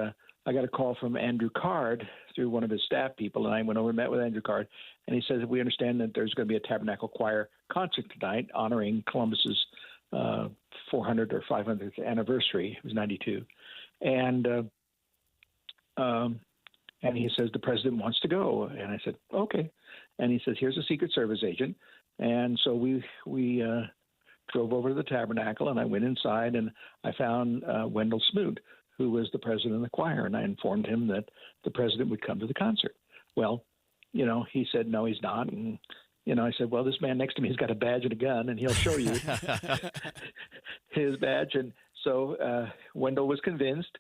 Speaker 9: I got a call from Andrew Card through one of his staff people, and I went over and met with Andrew Card. And he says, we understand that there's going to be a Tabernacle Choir concert tonight honoring Columbus's 400th or 500th anniversary. It was 92. And he says, the president wants to go. And I said, okay. And he says, here's a Secret Service agent. And so we drove over to the Tabernacle, and I went inside, and I found Wendell Smoot, who was the president of the choir, and I informed him that the president would come to the concert. Well, he said, no, he's not. And, I said, well, this man next to me has got a badge and a gun, and he'll show you his badge. And so Wendell was convinced,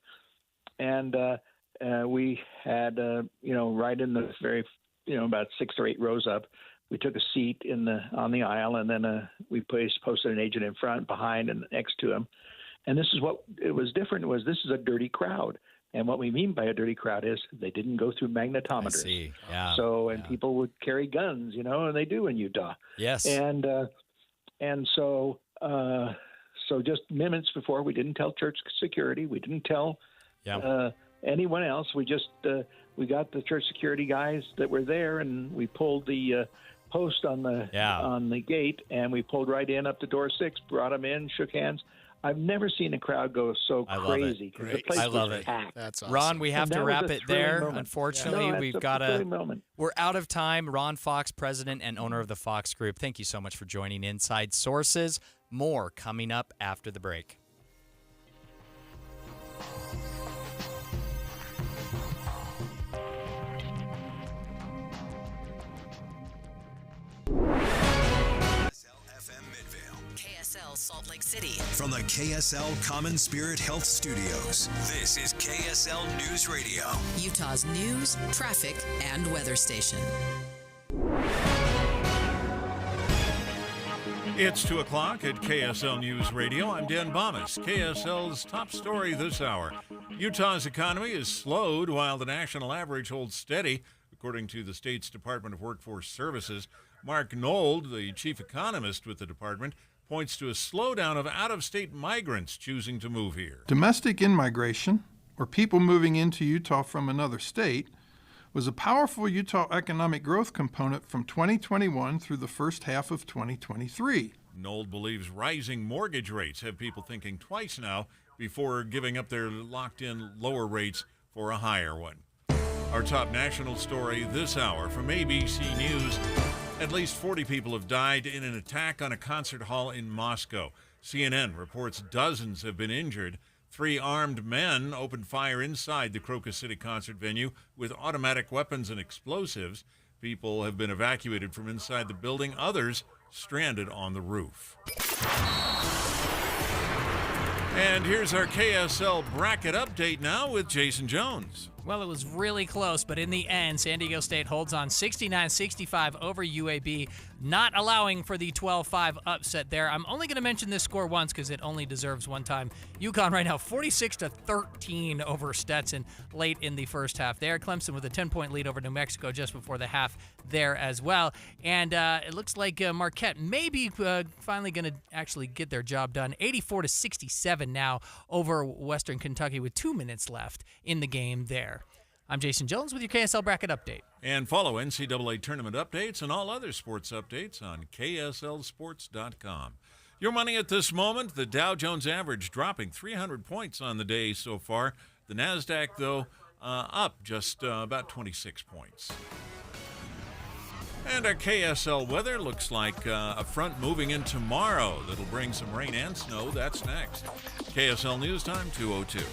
Speaker 9: and we had, right in the very, about 6 or 8 rows up, we took a seat on the aisle, and then we posted an agent in front, behind, and next to him. And this is what it was different was this is a dirty crowd. And what we mean by a dirty crowd is they didn't go through magnetometers.
Speaker 5: I see. Yeah.
Speaker 9: So, and people would carry guns, and they do in Utah.
Speaker 5: Yes.
Speaker 9: And so just minutes before, we didn't tell church security. We didn't tell anyone else. We just we got the church security guys that were there, and we pulled the post on the gate, and we pulled right in up to door 6, brought them in, shook hands. I've never seen a crowd go so crazy.
Speaker 5: I love it.
Speaker 4: That's awesome.
Speaker 5: Ron, we have to wrap it there.
Speaker 9: Moment.
Speaker 5: Unfortunately, we've got
Speaker 9: we're
Speaker 5: out of time. Ron Fox, president and owner of the Fox Group. Thank you so much for joining Inside Sources. More coming up after the break.
Speaker 1: Lake City.
Speaker 3: From the KSL Common Spirit Health Studios, this is KSL News Radio.
Speaker 10: Utah's news, traffic, and weather station.
Speaker 2: It's 2 o'clock at KSL News Radio. I'm Dan Bomas. KSL's top story this hour. Utah's economy is slowed while the national average holds steady, according to the state's Department of Workforce Services. Mark Nold, the chief economist with the department, points to a slowdown of out-of-state migrants choosing to move here.
Speaker 11: Domestic in-migration, or people moving into Utah from another state, was a powerful Utah economic growth component from 2021 through the first half of 2023.
Speaker 2: Nold believes rising mortgage rates have people thinking twice now before giving up their locked-in lower rates for a higher one. Our top national story this hour from ABC News. At least 40 people have died in an attack on a concert hall in Moscow. CNN reports dozens have been injured. 3 armed men opened fire inside the Crocus City concert venue with automatic weapons and explosives. People have been evacuated from inside the building. Others stranded on the roof. And here's our KSL bracket update now with Jason Jones.
Speaker 12: Well, it was really close, but in the end, San Diego State holds on 69-65 over UAB, not allowing for the 12-5 upset there. I'm only going to mention this score once because it only deserves one time. UConn right now 46-13 over Stetson late in the first half there. Clemson with a 10-point lead over New Mexico just before the half there as well. And it looks like Marquette may be finally going to actually get their job done. 84-67 now over Western Kentucky with 2 minutes left in the game there. I'm Jason Jones with your KSL Bracket Update.
Speaker 2: And follow NCAA tournament updates and all other sports updates on KSLSports.com. Your money at this moment, the Dow Jones average dropping 300 points on the day so far. The NASDAQ, though, up just about 26 points. And our KSL weather looks like a front moving in tomorrow that'll bring some rain and snow. That's next. KSL News Time, 2:02.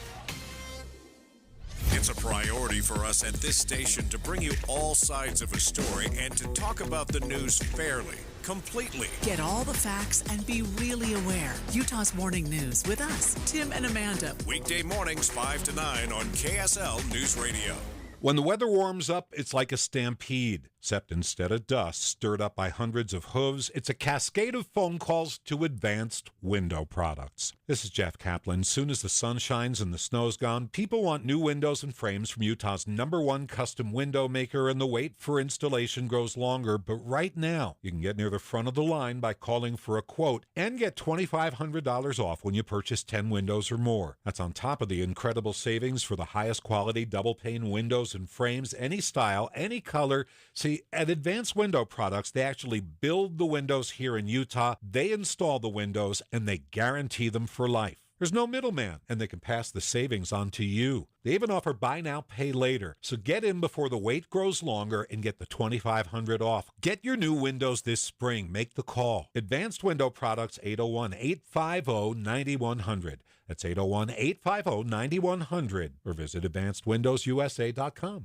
Speaker 13: It's a priority for us at this station to bring you all sides of a story and to talk about the news fairly, completely.
Speaker 14: Get all the facts and be really aware. Utah's Morning News with us, Tim and Amanda.
Speaker 13: Weekday mornings 5 to 9 on KSL News Radio.
Speaker 15: When the weather warms up, it's like a stampede, except instead of dust stirred up by hundreds of hooves, it's a cascade of phone calls to Advanced Window Products. This is Jeff Kaplan. Soon as the sun shines and the snow's gone, people want new windows and frames from Utah's #1 custom window maker, and the wait for installation grows longer. But right now, you can get near the front of the line by calling for a quote and get $2,500 off when you purchase 10 windows or more. That's on top of the incredible savings for the highest quality double-pane windows and frames, any style, any color. See, at Advanced Window Products, they actually build the windows here in Utah, they install the windows, and they guarantee them for life. There's no middleman, and they can pass the savings on to you. They even offer buy now, pay later. So get in before the wait grows longer and get the $2,500 off. Get your new windows this spring. Make the call. Advanced Window Products, 801-850-9100. That's 801-850-9100. Or visit AdvancedWindowsUSA.com.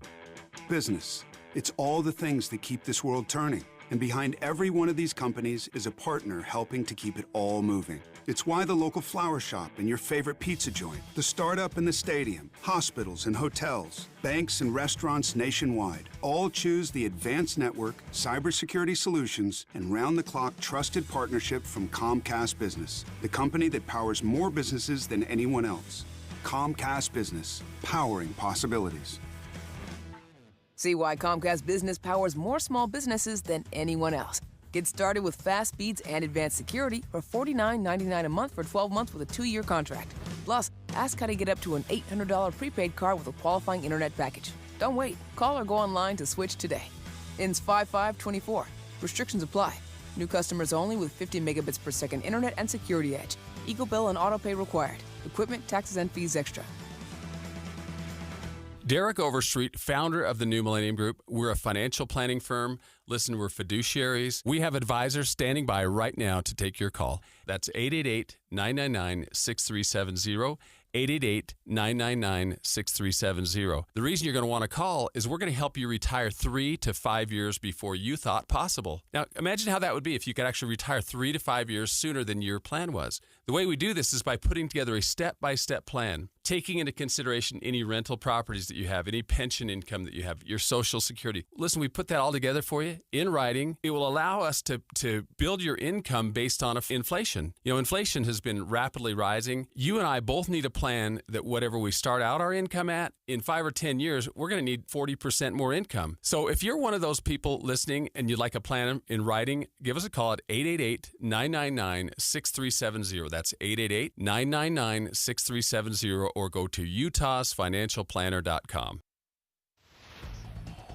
Speaker 16: Business. It's all the things that keep this world turning. And behind every one of these companies is a partner helping to keep it all moving. It's why the local flower shop and your favorite pizza joint, the startup and the stadium, hospitals and hotels, banks and restaurants nationwide all choose the advanced network, cybersecurity solutions, and round-the-clock trusted partnership from Comcast Business, the company that powers more businesses than anyone else. Comcast Business, powering possibilities.
Speaker 17: See why Comcast Business powers more small businesses than anyone else. Get started with fast speeds and advanced security for $49.99 a month for 12 months with a 2-year contract. Plus, ask how to get up to an $800 prepaid card with a qualifying internet package. Don't wait. Call or go online to switch today. Ends 5/5/24. Restrictions apply. New customers only with 50 megabits per second internet and security edge. Eco bill and auto pay required. Equipment, taxes, and fees extra.
Speaker 18: Derek Overstreet, founder of the New Millennium Group. We're a financial planning firm. Listen, we're fiduciaries. We have advisors standing by right now to take your call. That's 888-999-6370, 888-999-6370. The reason you're going to want to call is we're going to help you retire 3 to 5 years before you thought possible. Now, imagine how that would be if you could actually retire 3 to 5 years sooner than your plan was. The way we do this is by putting together a step-by-step plan, taking into consideration any rental properties that you have, any pension income that you have, your Social Security. Listen, we put that all together for you in writing. It will allow us to build your income based on inflation. You know, inflation has been rapidly rising. You and I both need a plan that whatever we start out our income at, in 5 or 10 years, we're going to need 40% more income. So if you're one of those people listening and you'd like a plan in writing, give us a call at 888-999-6370. That's 888-999-6370, or go to utahsfinancialplanner.com.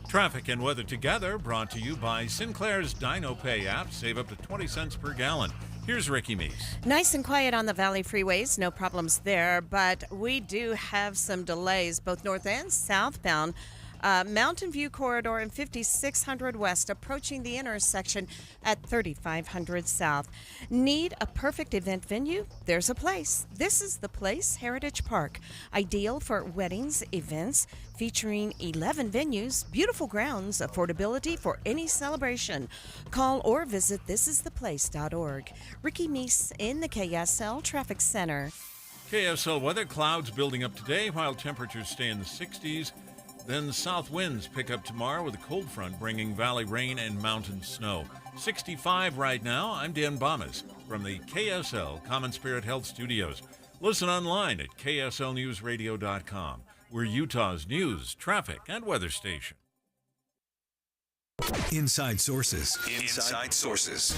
Speaker 2: Traffic and weather together, brought to you by Sinclair's Dino Pay app. Save up to 20 cents per gallon. Here's Ricky Meese.
Speaker 1: Nice and quiet on the Valley freeways, no problems there, but we do have some delays, both north and southbound. Mountain View Corridor and 5600 West approaching the intersection at 3500 South. Need a perfect event venue? There's a place. This is the place, Heritage Park. Ideal for weddings, events, featuring 11 venues, beautiful grounds, affordability for any celebration. Call or visit thisistheplace.org. Ricky Meese in the KSL Traffic Center.
Speaker 2: KSL weather, clouds building up today while temperatures stay in the 60s. Then south winds pick up tomorrow with a cold front bringing valley rain and mountain snow. 65 right now. I'm Dan Bomas from the KSL Common Spirit Health Studios. Listen online at kslnewsradio.com. We're Utah's news, traffic, and weather station.
Speaker 3: Inside Sources.
Speaker 6: Inside Sources.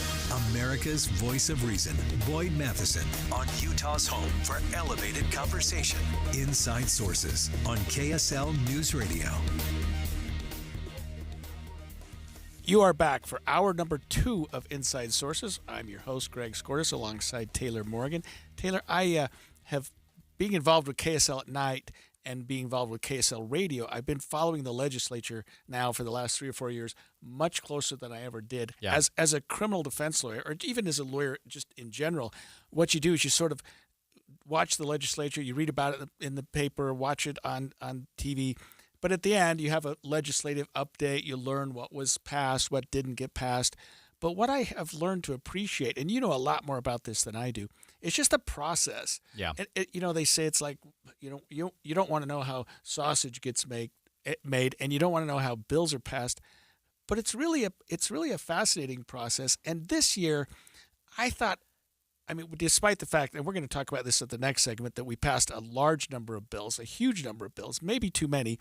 Speaker 3: America's voice of reason. Boyd Matheson.
Speaker 6: On Utah's home for elevated conversation.
Speaker 3: Inside Sources on KSL News Radio.
Speaker 4: You are back for hour number 2 of Inside Sources. I'm your host, Greg Skordas, alongside Taylor Morgan. Taylor, I have being involved with KSL at night and being involved with KSL Radio, I've been following the legislature now for the last 3 or 4 years much closer than I ever did.
Speaker 5: Yeah.
Speaker 4: As a criminal defense lawyer, or even as a lawyer just in general, what you do is you sort of watch the legislature, you read about it in the paper, watch it on TV, but at the end you have a legislative update, you learn what was passed, what didn't get passed. But what I have learned to appreciate, and you know a lot more about this than I do, it's just the process.
Speaker 5: Yeah.
Speaker 4: They say it's like, you don't want to know how sausage gets made, and you don't want to know how bills are passed. But it's really a fascinating process. And this year, I thought, despite the fact, and we're going to talk about this at the next segment, that we passed a large number of bills, a huge number of bills, maybe too many,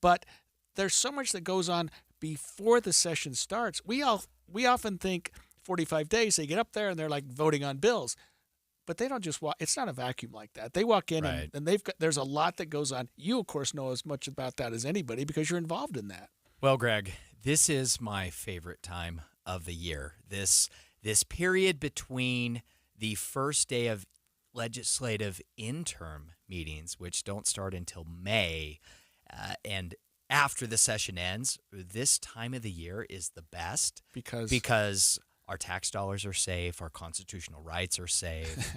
Speaker 4: but there's so much that goes on before the session starts. We often think 45 days, they get up there and they're like voting on bills. But they don't just walk. It's not a vacuum like that. They walk in
Speaker 5: right.
Speaker 4: and there's a lot that goes on. You, of course, know as much about that as anybody because you're involved in that.
Speaker 5: Well, Greg, this is my favorite time of the year. This period between the first day of legislative interim meetings, which don't start until May, and after the session ends, this time of the year is the best because our tax dollars are safe, our constitutional rights are safe,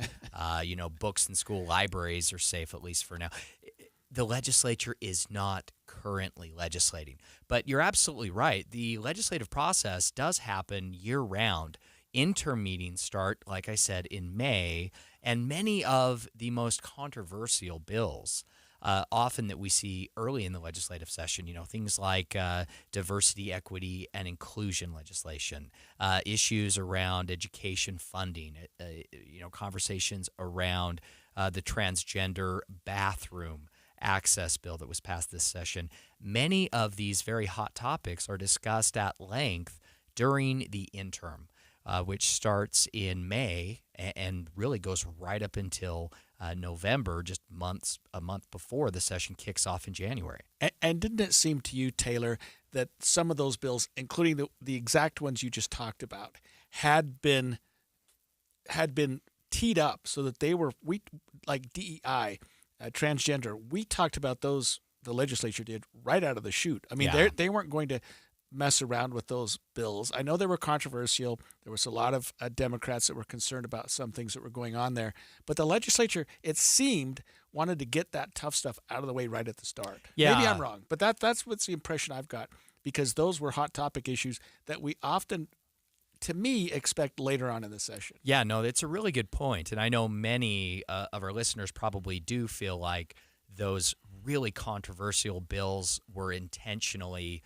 Speaker 5: books and school libraries are safe, at least for now. The legislature is not currently legislating. But you're absolutely right. The legislative process does happen year-round. Interim meetings start, like I said, in May, and many of the most controversial bills often that we see early in the legislative session, things like diversity, equity, and inclusion legislation, issues around education funding, conversations around the transgender bathroom access bill that was passed this session. Many of these very hot topics are discussed at length during the interim, which starts in May and really goes right up until November, just a month before the session kicks off in January.
Speaker 4: And didn't it seem to you, Taylor, that some of those bills, including the exact ones you just talked about, had been teed up so that they were like DEI, transgender? We talked about those. The legislature did right out of the chute. They weren't going to mess around with those bills. I know they were controversial. There was a lot of Democrats that were concerned about some things that were going on there. But the legislature, it seemed, wanted to get that tough stuff out of the way right at the start.
Speaker 5: Yeah.
Speaker 4: Maybe I'm wrong, but that's what's the impression I've got, because those were hot topic issues that we often, to me, expect later on in the session.
Speaker 5: Yeah, no, it's a really good point. And I know many of our listeners probably do feel like those really controversial bills were intentionally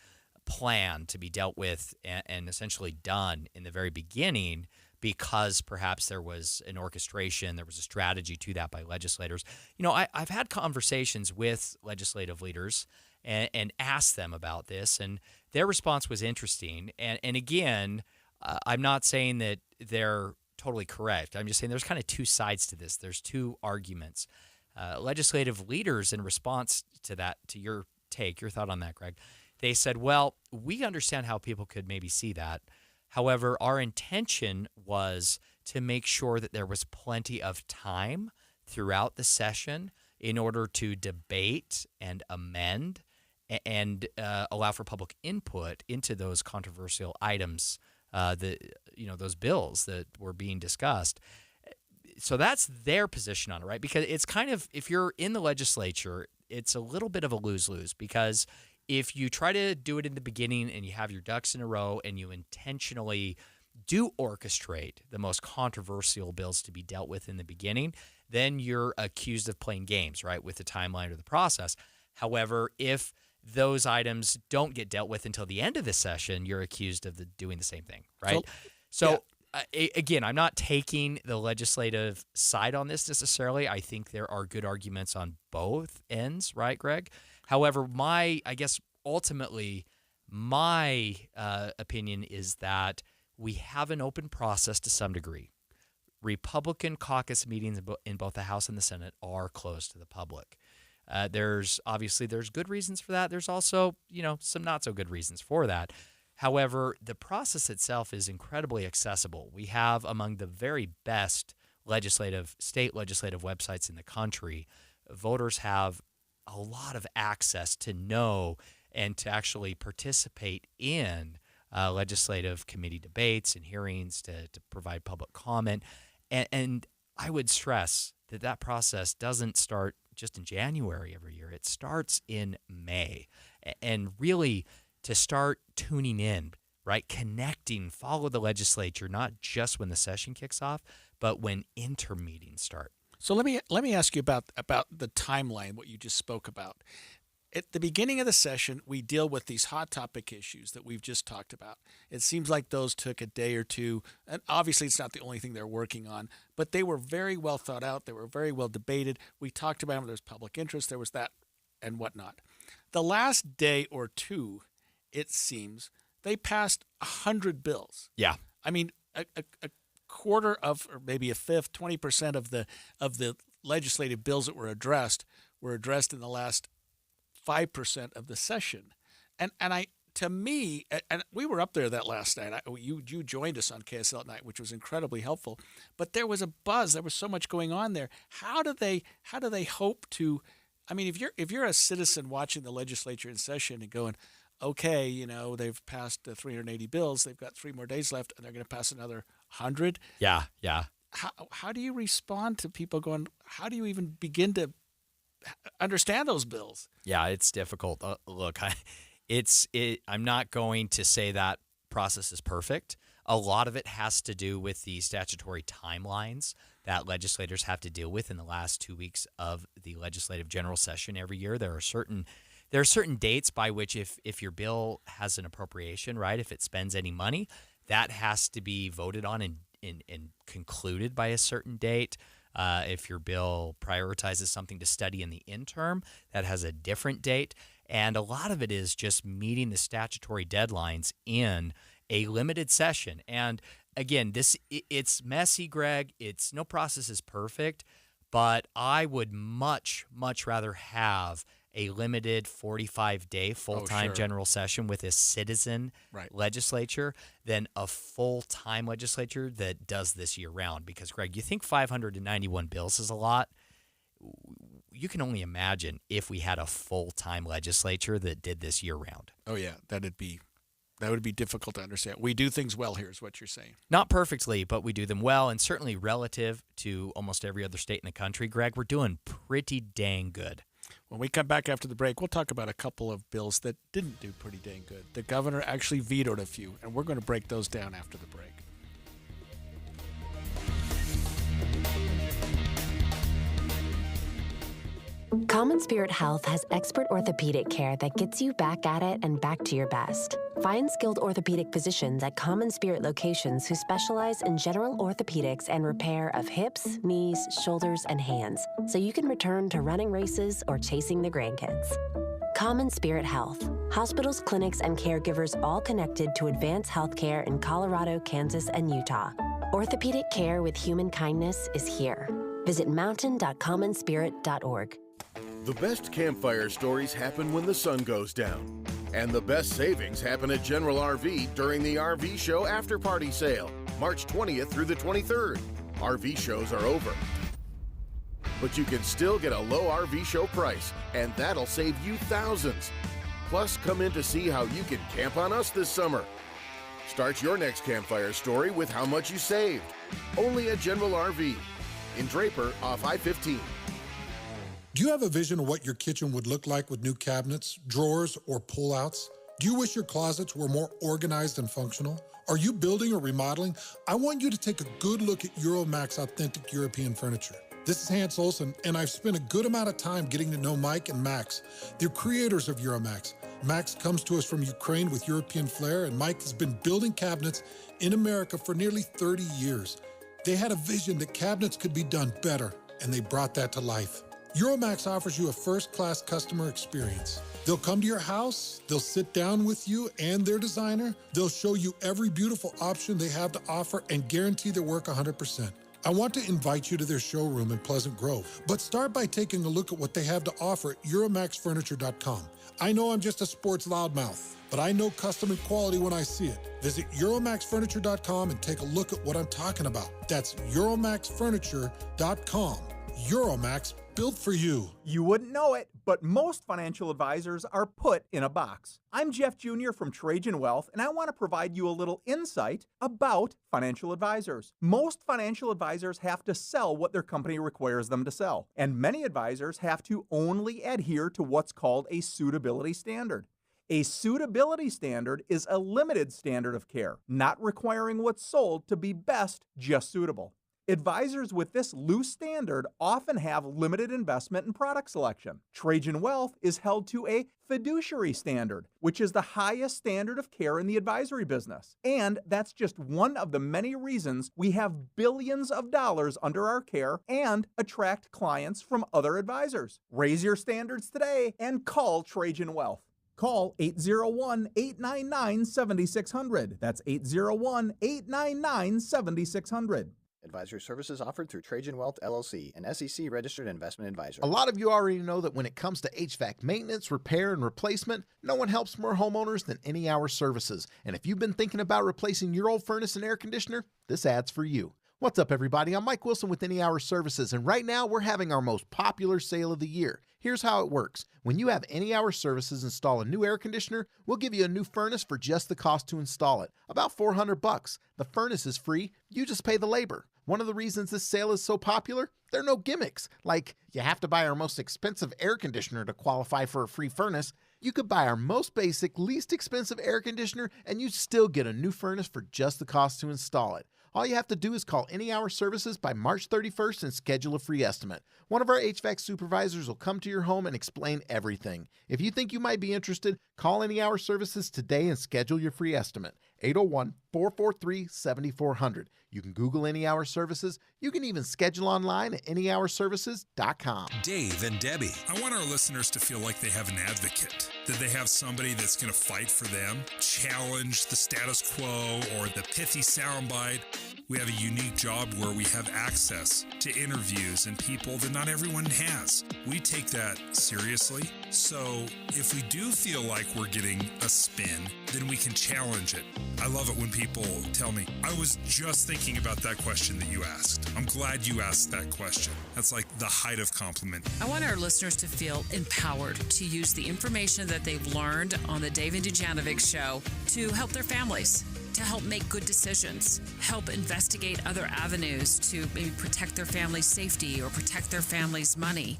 Speaker 5: planned to be dealt with and essentially done in the very beginning, because perhaps there was an orchestration, there was a strategy to that by legislators. You know, I've had conversations with legislative leaders and asked them about this, and their response was interesting. And again, I'm not saying that they're totally correct. I'm just saying there's kind of two sides to this. There's two arguments. Legislative leaders, in response to that, to your thought on that, Greg, they said, well, we understand how people could maybe see that. However, our intention was to make sure that there was plenty of time throughout the session in order to debate and amend and allow for public input into those controversial items, those bills that were being discussed. So that's their position on it, right? Because it's kind of, if you're in the legislature, it's a little bit of a lose-lose, because if you try to do it in the beginning and you have your ducks in a row and you intentionally do orchestrate the most controversial bills to be dealt with in the beginning, then you're accused of playing games, right, with the timeline or the process. However, if those items don't get dealt with until the end of the session, you're accused of doing the same thing, right? So again, I'm not taking the legislative side on this necessarily. I think there are good arguments on both ends, right, Greg? However, ultimately, my opinion is that we have an open process to some degree. Republican caucus meetings in both the House and the Senate are closed to the public. There's good reasons for that. There's also, some not so good reasons for that. However, the process itself is incredibly accessible. We have among the very best state legislative websites in the country. Voters have a lot of access to know and to actually participate in legislative committee debates and hearings, to provide public comment. And I would stress that process doesn't start just in January every year. It starts in May. And really, to start tuning in, right, connecting, follow the legislature, not just when the session kicks off, but when intermeetings start.
Speaker 4: So let me ask you about the timeline, what you just spoke about. At the beginning of the session, we deal with these hot topic issues that we've just talked about. It seems like those took a day or two, and obviously it's not the only thing they're working on, but they were very well thought out. They were very well debated. We talked about them. There's public interest. There was that and whatnot. The last day or two, it seems, they passed 100 bills.
Speaker 5: Yeah.
Speaker 4: I mean, a quarter of, or maybe a fifth, 20% of the legislative bills that were addressed in the last 5% of the session. And to me, and we were up there that last night. You joined us on KSL at night, which was incredibly helpful. But there was a buzz. There was so much going on there. How do they hope to? I mean, if you're a citizen watching the legislature in session and going, okay, they've passed 380 bills. They've got 3 more days left, and they're going to pass another 100.
Speaker 5: Yeah.
Speaker 4: How do you respond to people going? How do you even begin to understand those bills?
Speaker 5: Yeah, it's difficult. Look, I'm not going to say that process is perfect. A lot of it has to do with the statutory timelines that legislators have to deal with in the last 2 weeks of the legislative general session every year. There are certain dates by which if your bill has an appropriation, right, if it spends any money, that has to be voted on and concluded by a certain date. If your bill prioritizes something to study in the interim, that has a different date. And a lot of it is just meeting the statutory deadlines in a limited session. And again, it's messy, Greg. No process is perfect, but I would much, much rather have a limited 45-day full-time general session with a citizen legislature than a full-time legislature that does this year-round. Because, Greg, you think 591 bills is a lot? You can only imagine if we had a full-time legislature that did this year-round.
Speaker 4: Oh, yeah, that'd be That would be difficult to understand. We do things well here is what you're saying.
Speaker 5: Not perfectly, but we do them well, and certainly relative to almost every other state in the country, Greg, we're doing pretty dang good.
Speaker 4: When we come back after the break, we'll talk about a couple of bills that didn't do pretty dang good. The governor actually vetoed a few, and we're going to break those down after the break.
Speaker 7: Common Spirit Health has expert orthopedic care that gets you back at it and back to your best. Find skilled orthopedic physicians at Common Spirit locations who specialize in general orthopedics and repair of hips, knees, shoulders, and hands, so you can return to running races or chasing the grandkids. Common Spirit Health. Hospitals, clinics, and caregivers all connected to advance healthcare in Colorado, Kansas, and Utah. Orthopedic care with human kindness is here. Visit mountain.commonspirit.org.
Speaker 8: The best campfire stories happen when the sun goes down. And the best savings happen at General RV during the RV Show After Party Sale, March 20th through the 23rd. RV shows are over. But you can still get a low RV show price, and that'll save you thousands. Plus, come in to see how you can camp on us this summer. Start your next campfire story with how much you saved. Only at General RV in Draper off I-15.
Speaker 19: Do you have a vision of what your kitchen would look like with new cabinets, drawers, or pull-outs? Do you wish your closets were more organized and functional? Are you building or remodeling? I want you to take a good look at Euromax Authentic European Furniture. This is Hans Olsen, and I've spent a good amount of time getting to know Mike and Max. They're creators of Euromax. Max comes to us from Ukraine with European flair, and Mike has been building cabinets in America for nearly 30 years. They had a vision that cabinets could be done better, and they brought that to life. Euromax offers you a first-class customer experience. They'll come to your house, they'll sit down with you and their designer, they'll show you every beautiful option they have to offer and guarantee their work 100%. I want to invite you to their showroom in Pleasant Grove, but start by taking a look at what they have to offer at EuromaxFurniture.com. I know I'm just a sports loudmouth, but I know custom and quality when I see it. Visit EuromaxFurniture.com and take a look at what I'm talking about. That's EuromaxFurniture.com. Euromax, built for you.
Speaker 20: You wouldn't know it, but most financial advisors are put in a box. I'm Jeff Jr. from Trajan Wealth, and I want to provide you a little insight about financial advisors. Most financial advisors have to sell what their company requires them to sell, and many advisors have to only adhere to what's called a suitability standard. A suitability standard is a limited standard of care, not requiring what's sold to be best just suitable. Advisors with this loose standard often have limited investment and product selection. Trajan Wealth is held to a fiduciary standard, which is the highest standard of care in the advisory business. And that's just one of the many reasons we have billions of dollars under our care and attract clients from other advisors. Raise your standards today and call Trajan Wealth. Call 801-899-7600. That's 801-899-7600.
Speaker 21: Advisory services offered through Trajan Wealth, LLC, an SEC-registered investment advisor.
Speaker 29: A lot of you already know that when it comes to HVAC maintenance, repair, and replacement, no one helps more homeowners than Any Hour Services. And if you've been thinking about replacing your old furnace and air conditioner, this ad's for you. What's up, everybody? I'm Mike Wilson with Any Hour Services, and right now we're having our most popular sale of the year. Here's how it works. When you have Any Hour Services install a new air conditioner, we'll give you a new furnace for just the cost to install it, about $400. The furnace is free, you just pay the labor. One of the reasons this sale is so popular, there are no gimmicks, like you have to buy our most expensive air conditioner to qualify for a free furnace. You could buy our most basic, least expensive air conditioner and you'd still get a new furnace for just the cost to install it. All you have to do is call Any Hour Services by March 31st and schedule a free estimate. One of our HVAC supervisors will come to your home and explain everything. If you think you might be interested, call Any Hour Services today and schedule your free estimate. 801-443-7400. You can Google Any Hour Services. You can even schedule online at anyhourservices.com.
Speaker 3: Dave and Debbie.
Speaker 22: I want our listeners to feel like they have an advocate, that they have somebody that's going to fight for them, challenge the status quo or the pithy soundbite. We have a unique job where we have access to interviews and people that not everyone has. We take that seriously. So if we do feel like we're getting a spin, then we can challenge it. I love it when people tell me, I was just thinking about that question that you asked. I'm glad you asked that question. That's like the height of compliment.
Speaker 9: I want our listeners to feel empowered to use the information that they've learned on the Dave and Dujanovic show to help their families, to help make good decisions, help investigate other avenues to maybe protect their family's safety or protect their family's money.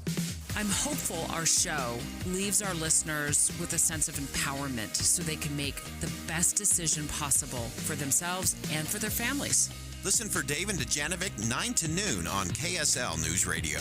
Speaker 9: I'm hopeful our show leaves our listeners with a sense of empowerment so they can make the best decision possible for themselves and for their families.
Speaker 10: Listen for Dave and Dujanovic 9 to noon on KSL News Radio.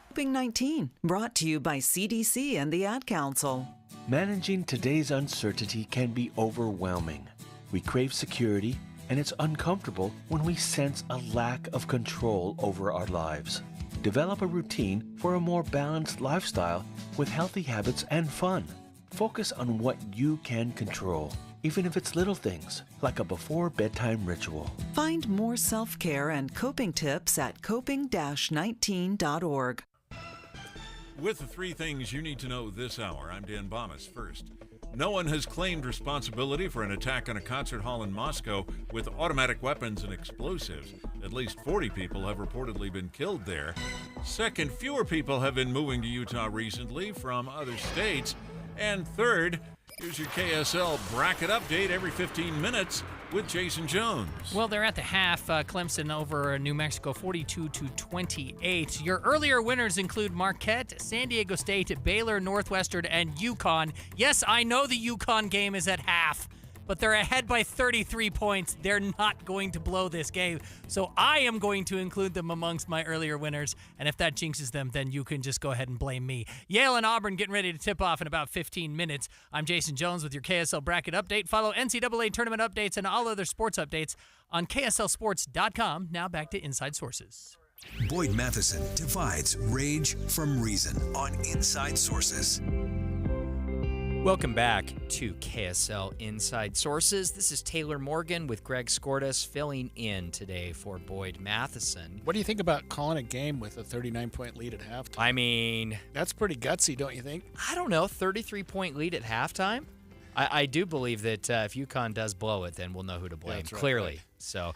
Speaker 11: Coping 19, brought to you by CDC and the Ad Council.
Speaker 23: Managing today's uncertainty can be overwhelming. We crave security, and it's uncomfortable when we sense a lack of control over our lives. Develop a routine for a more balanced lifestyle with healthy habits and fun. Focus on what you can control, even if it's little things, like a before-bedtime ritual.
Speaker 11: Find more self-care and coping tips at coping-19.org.
Speaker 2: With the 3 things you need to know this hour, I'm Dan Bomas. First, no one has claimed responsibility for an attack on a concert hall in Moscow with automatic weapons and explosives. At least 40 people have reportedly been killed there. Second, fewer people have been moving to Utah recently from other states. And third, here's your KSL bracket update every 15 minutes with Jason Jones.
Speaker 12: Well, they're at the half. Clemson over New Mexico 42-28. Your earlier winners include Marquette, San Diego State, Baylor, Northwestern, and UConn. Yes, I know the UConn game is at half, but they're ahead by 33 points. They're not going to blow this game. So I am going to include them amongst my earlier winners. And if that jinxes them, then you can just go ahead and blame me. Yale and Auburn getting ready to tip off in about 15 minutes. I'm Jason Jones with your KSL bracket update. Follow NCAA tournament updates and all other sports updates on KSLSports.com. Now back to Inside Sources.
Speaker 3: Boyd Matheson divides rage from reason on Inside Sources.
Speaker 5: Welcome back to KSL Inside Sources. This is Taylor Morgan with Greg Skordas filling in today for Boyd Matheson.
Speaker 4: What do you think about calling a game with a 39-point lead at halftime?
Speaker 5: I mean,
Speaker 4: that's pretty gutsy, don't you think?
Speaker 5: I don't know, 33-point lead at halftime? I do believe that if UConn does blow it, then we'll know who to blame,
Speaker 4: right,
Speaker 5: clearly.
Speaker 4: Right.
Speaker 5: So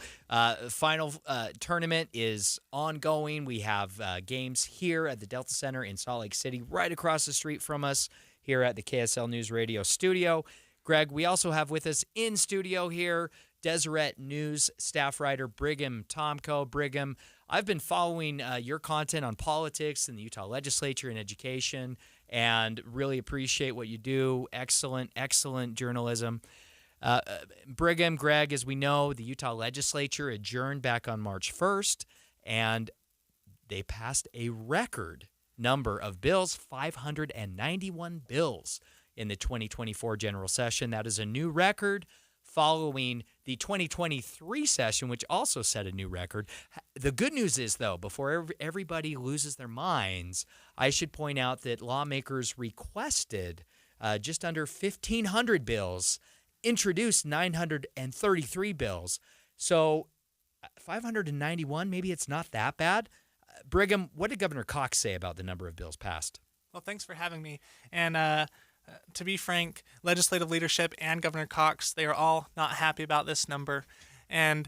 Speaker 5: final tournament is ongoing. We have games here at the Delta Center in Salt Lake City, right across the street from us, here at the KSL News Radio studio. Greg, we also have with us in studio here Deseret News staff writer Brigham Tomko. Brigham, I've been following your content on politics and the Utah legislature and education, and really appreciate what you do. Excellent, excellent journalism. Brigham, Greg, as we know, the Utah legislature adjourned back on March 1st, and they passed a record number of bills, 591 bills in the 2024 general session. That is a new record following the 2023 session, which also set a new record. The good news is, though, before everybody loses their minds, I should point out that lawmakers requested just under 1,500 bills, introduced 933 bills. So 591, maybe it's not that bad. Brigham, what did Governor Cox say about the number of bills passed?
Speaker 24: Well, thanks for having me. And to be frank, legislative leadership and Governor Cox, they are all not happy about this number. And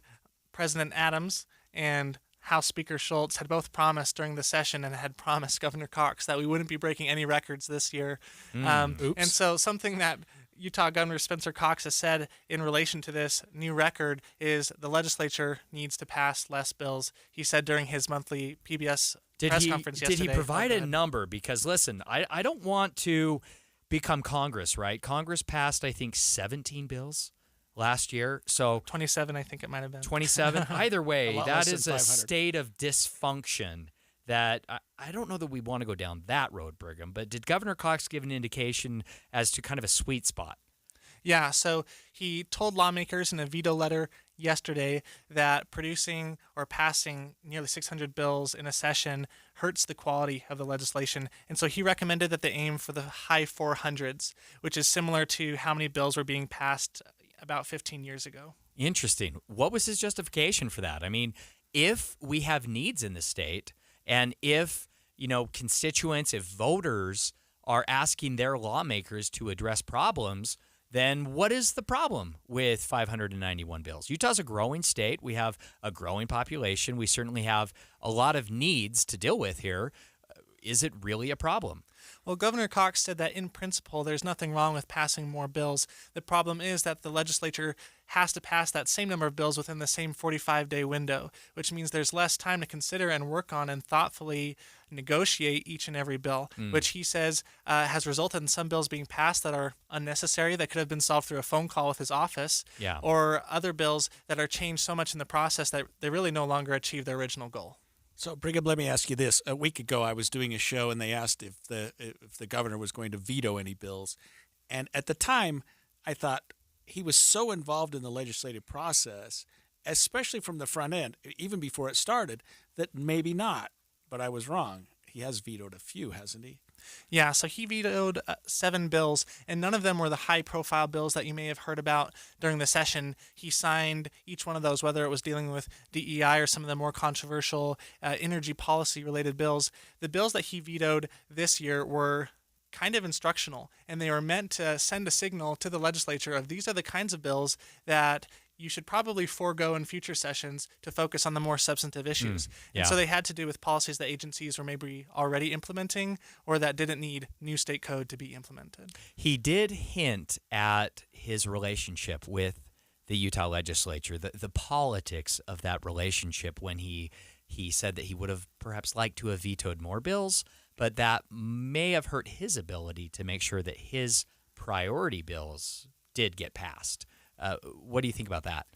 Speaker 24: President Adams and House Speaker Schultz had both promised during the session and had promised Governor Cox that we wouldn't be breaking any records this year. And so something that Utah Governor Spencer Cox has said in relation to this new record is the legislature needs to pass less bills. He said during his monthly PBS press conference yesterday.
Speaker 5: Did he provide a number? Because, listen, I don't want to become Congress, right? Congress passed, I think, 17 bills last year. So
Speaker 24: 27, I think it might have been.
Speaker 5: 27. Either way, that is a
Speaker 4: 500.
Speaker 5: state of dysfunction that I don't know that we want to go down that road, Brigham. But did Governor Cox give an indication as to kind of a sweet spot?
Speaker 24: Yeah, so he told lawmakers in a veto letter yesterday that producing or passing nearly 600 bills in a session hurts the quality of the legislation. And so he recommended that they aim for the high 400s, which is similar to how many bills were being passed about 15 years ago.
Speaker 5: Interesting. What was his justification for that? I mean, if we have needs in the state, and if, constituents, if voters are asking their lawmakers to address problems, then what is the problem with 591 bills? Utah's a growing state. We have a growing population. We certainly have a lot of needs to deal with here. Is it really a problem?
Speaker 24: Well, Governor Cox said that in principle, there's nothing wrong with passing more bills. The problem is that the legislature has to pass that same number of bills within the same 45-day window, which means there's less time to consider and work on and thoughtfully negotiate each and every bill, which he says has resulted in some bills being passed that are unnecessary, that could have been solved through a phone call with his office, or other bills that are changed so much in the process that they really no longer achieve their original goal.
Speaker 4: So, Brigham, let me ask you this. A week ago, I was doing a show, and they asked if the governor was going to veto any bills. And at the time, I thought he was so involved in the legislative process, especially from the front end, even before it started, that maybe not. But I was wrong. He has vetoed a few, hasn't he?
Speaker 24: Yeah, so he vetoed 7 bills, and none of them were the high-profile bills that you may have heard about during the session. He signed each one of those, whether it was dealing with DEI or some of the more controversial energy policy-related bills. The bills that he vetoed this year were kind of instructional, and they were meant to send a signal to the legislature of these are the kinds of bills that you should probably forego in future sessions to focus on the more substantive issues. And so they had to do with policies that agencies were maybe already implementing or that didn't need new state code to be implemented.
Speaker 5: He did hint at his relationship with the Utah legislature, the politics of that relationship when he said that he would have perhaps liked to have vetoed more bills, but that may have hurt his ability to make sure that his priority bills did get passed. What do you think about that?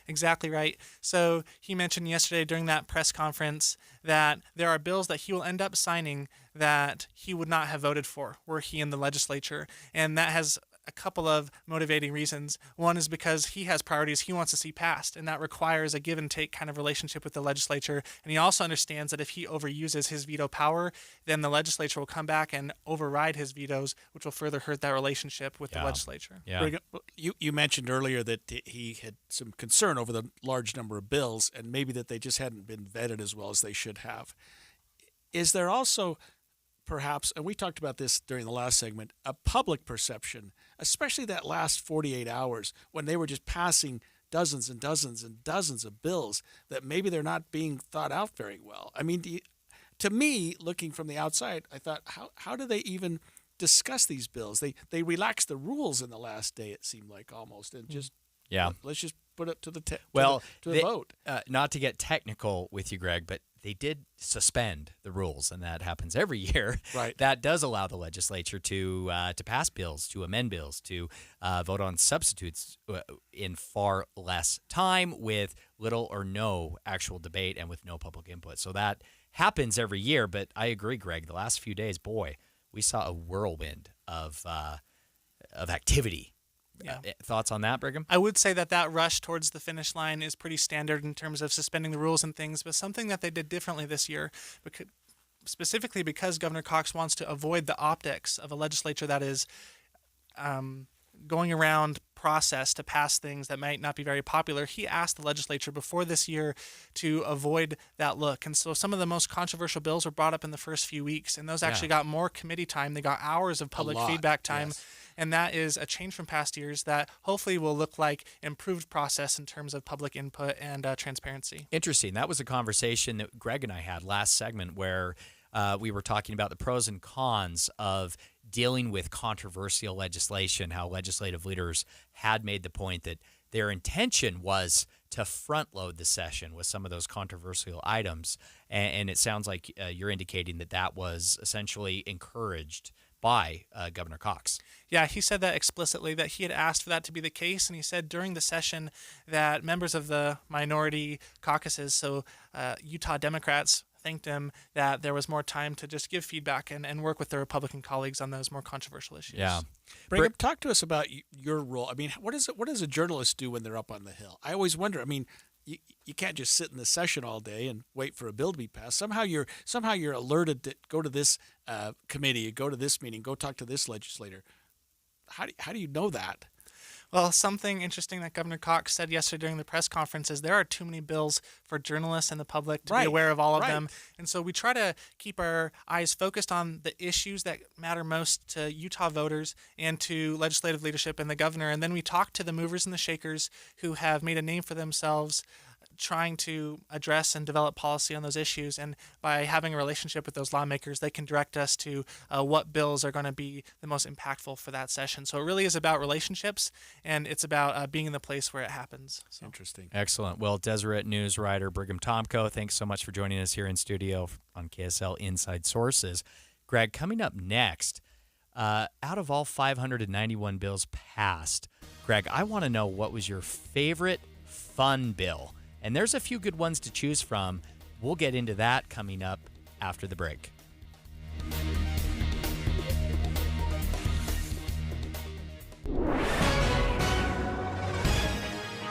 Speaker 24: Exactly right. So he mentioned yesterday during that press conference that there are bills that he will end up signing that he would not have voted for were he in the legislature. And that has a couple of motivating reasons. One is because he has priorities he wants to see passed, and that requires a give and take kind of relationship with the legislature. And he also understands that if he overuses his veto power, then the legislature will come back and override his vetoes, which will further hurt that relationship with the legislature.
Speaker 4: Yeah. You mentioned earlier that he had some concern over the large number of bills and maybe that they just hadn't been vetted as well as they should have. Is there also perhaps, and we talked about this during the last segment, a public perception, especially that last 48 hours when they were just passing dozens and dozens and dozens of bills that maybe they're not being thought out very well? I mean, to me, looking from the outside, I thought, how do they even discuss these bills? They relaxed the rules in the last day, it seemed like, almost, and just let's just put it to the vote.
Speaker 5: Not to get technical with you, Greg, but they did suspend the rules, and that happens every year.
Speaker 4: Right.
Speaker 5: That does allow the legislature to pass bills, to amend bills, to vote on substitutes in far less time with little or no actual debate and with no public input. So that happens every year, but I agree, Greg. The last few days, boy, we saw a whirlwind of activity.
Speaker 24: Yeah.
Speaker 5: Thoughts on that, Brigham?
Speaker 24: I would say that rush towards the finish line is pretty standard in terms of suspending the rules and things, but something that they did differently this year, specifically because Governor Cox wants to avoid the optics of a legislature that is going around process to pass things that might not be very popular. He asked the legislature before this year to avoid that look. And so some of the most controversial bills were brought up in the first few weeks, and those actually got more committee time. They got hours of public feedback time. Yes. And that is a change from past years that hopefully will look like improved process in terms of public input and transparency.
Speaker 5: Interesting. That was a conversation that Greg and I had last segment where we were talking about the pros and cons of dealing with controversial legislation, how legislative leaders had made the point that their intention was to front load the session with some of those controversial items. And it sounds like you're indicating that was essentially encouraged by Governor Cox.
Speaker 24: Yeah, he said that explicitly, that he had asked for that to be the case, and he said during the session that members of the minority caucuses, so Utah Democrats, thanked him that there was more time to just give feedback and work with their Republican colleagues on those more controversial issues.
Speaker 5: Yeah.
Speaker 4: Brigham, talk to us about your role. I mean, what does a journalist do when they're up on the Hill? I always wonder, I mean, you can't just sit in the session all day and wait for a bill to be passed. Somehow you're alerted to go to this committee, go to this meeting, go talk to this legislator. How do you know that?
Speaker 24: Well, something interesting that Governor Cox said yesterday during the press conference is there are too many bills for journalists and the public to be aware of all of them. And so we try to keep our eyes focused on the issues that matter most to Utah voters and to legislative leadership and the governor. And then we talk to the movers and the shakers who have made a name for themselves trying to address and develop policy on those issues. And by having a relationship with those lawmakers, they can direct us to what bills are going to be the most impactful for that session. So it really is about relationships, and it's about being in the place where it happens. So.
Speaker 4: Interesting.
Speaker 5: Excellent. Well, Deseret News writer Brigham Tomko, thanks so much for joining us here in studio on KSL Inside Sources. Greg, coming up next, out of all 591 bills passed, Greg, I want to know what was your favorite fun bill? And there's a few good ones to choose from. We'll get into that coming up after the break.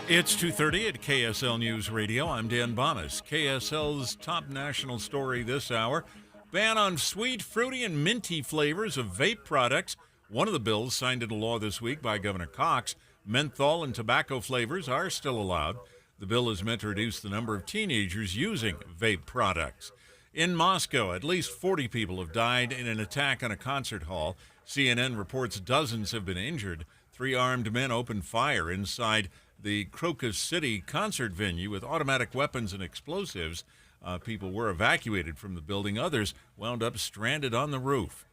Speaker 2: It's 2:30 at KSL News Radio. I'm Dan Bomas. KSL's top national story this hour: ban on sweet, fruity, and minty flavors of vape products. One of the bills signed into law this week by Governor Cox. Menthol and tobacco flavors are still allowed. The bill is meant to reduce the number of teenagers using vape products. In Moscow, at least 40 people have died in an attack on a concert hall. CNN reports dozens have been injured. 3 armed men opened fire inside the Crocus City concert venue with automatic weapons and explosives. People were evacuated from the building. Others wound up stranded on the roof.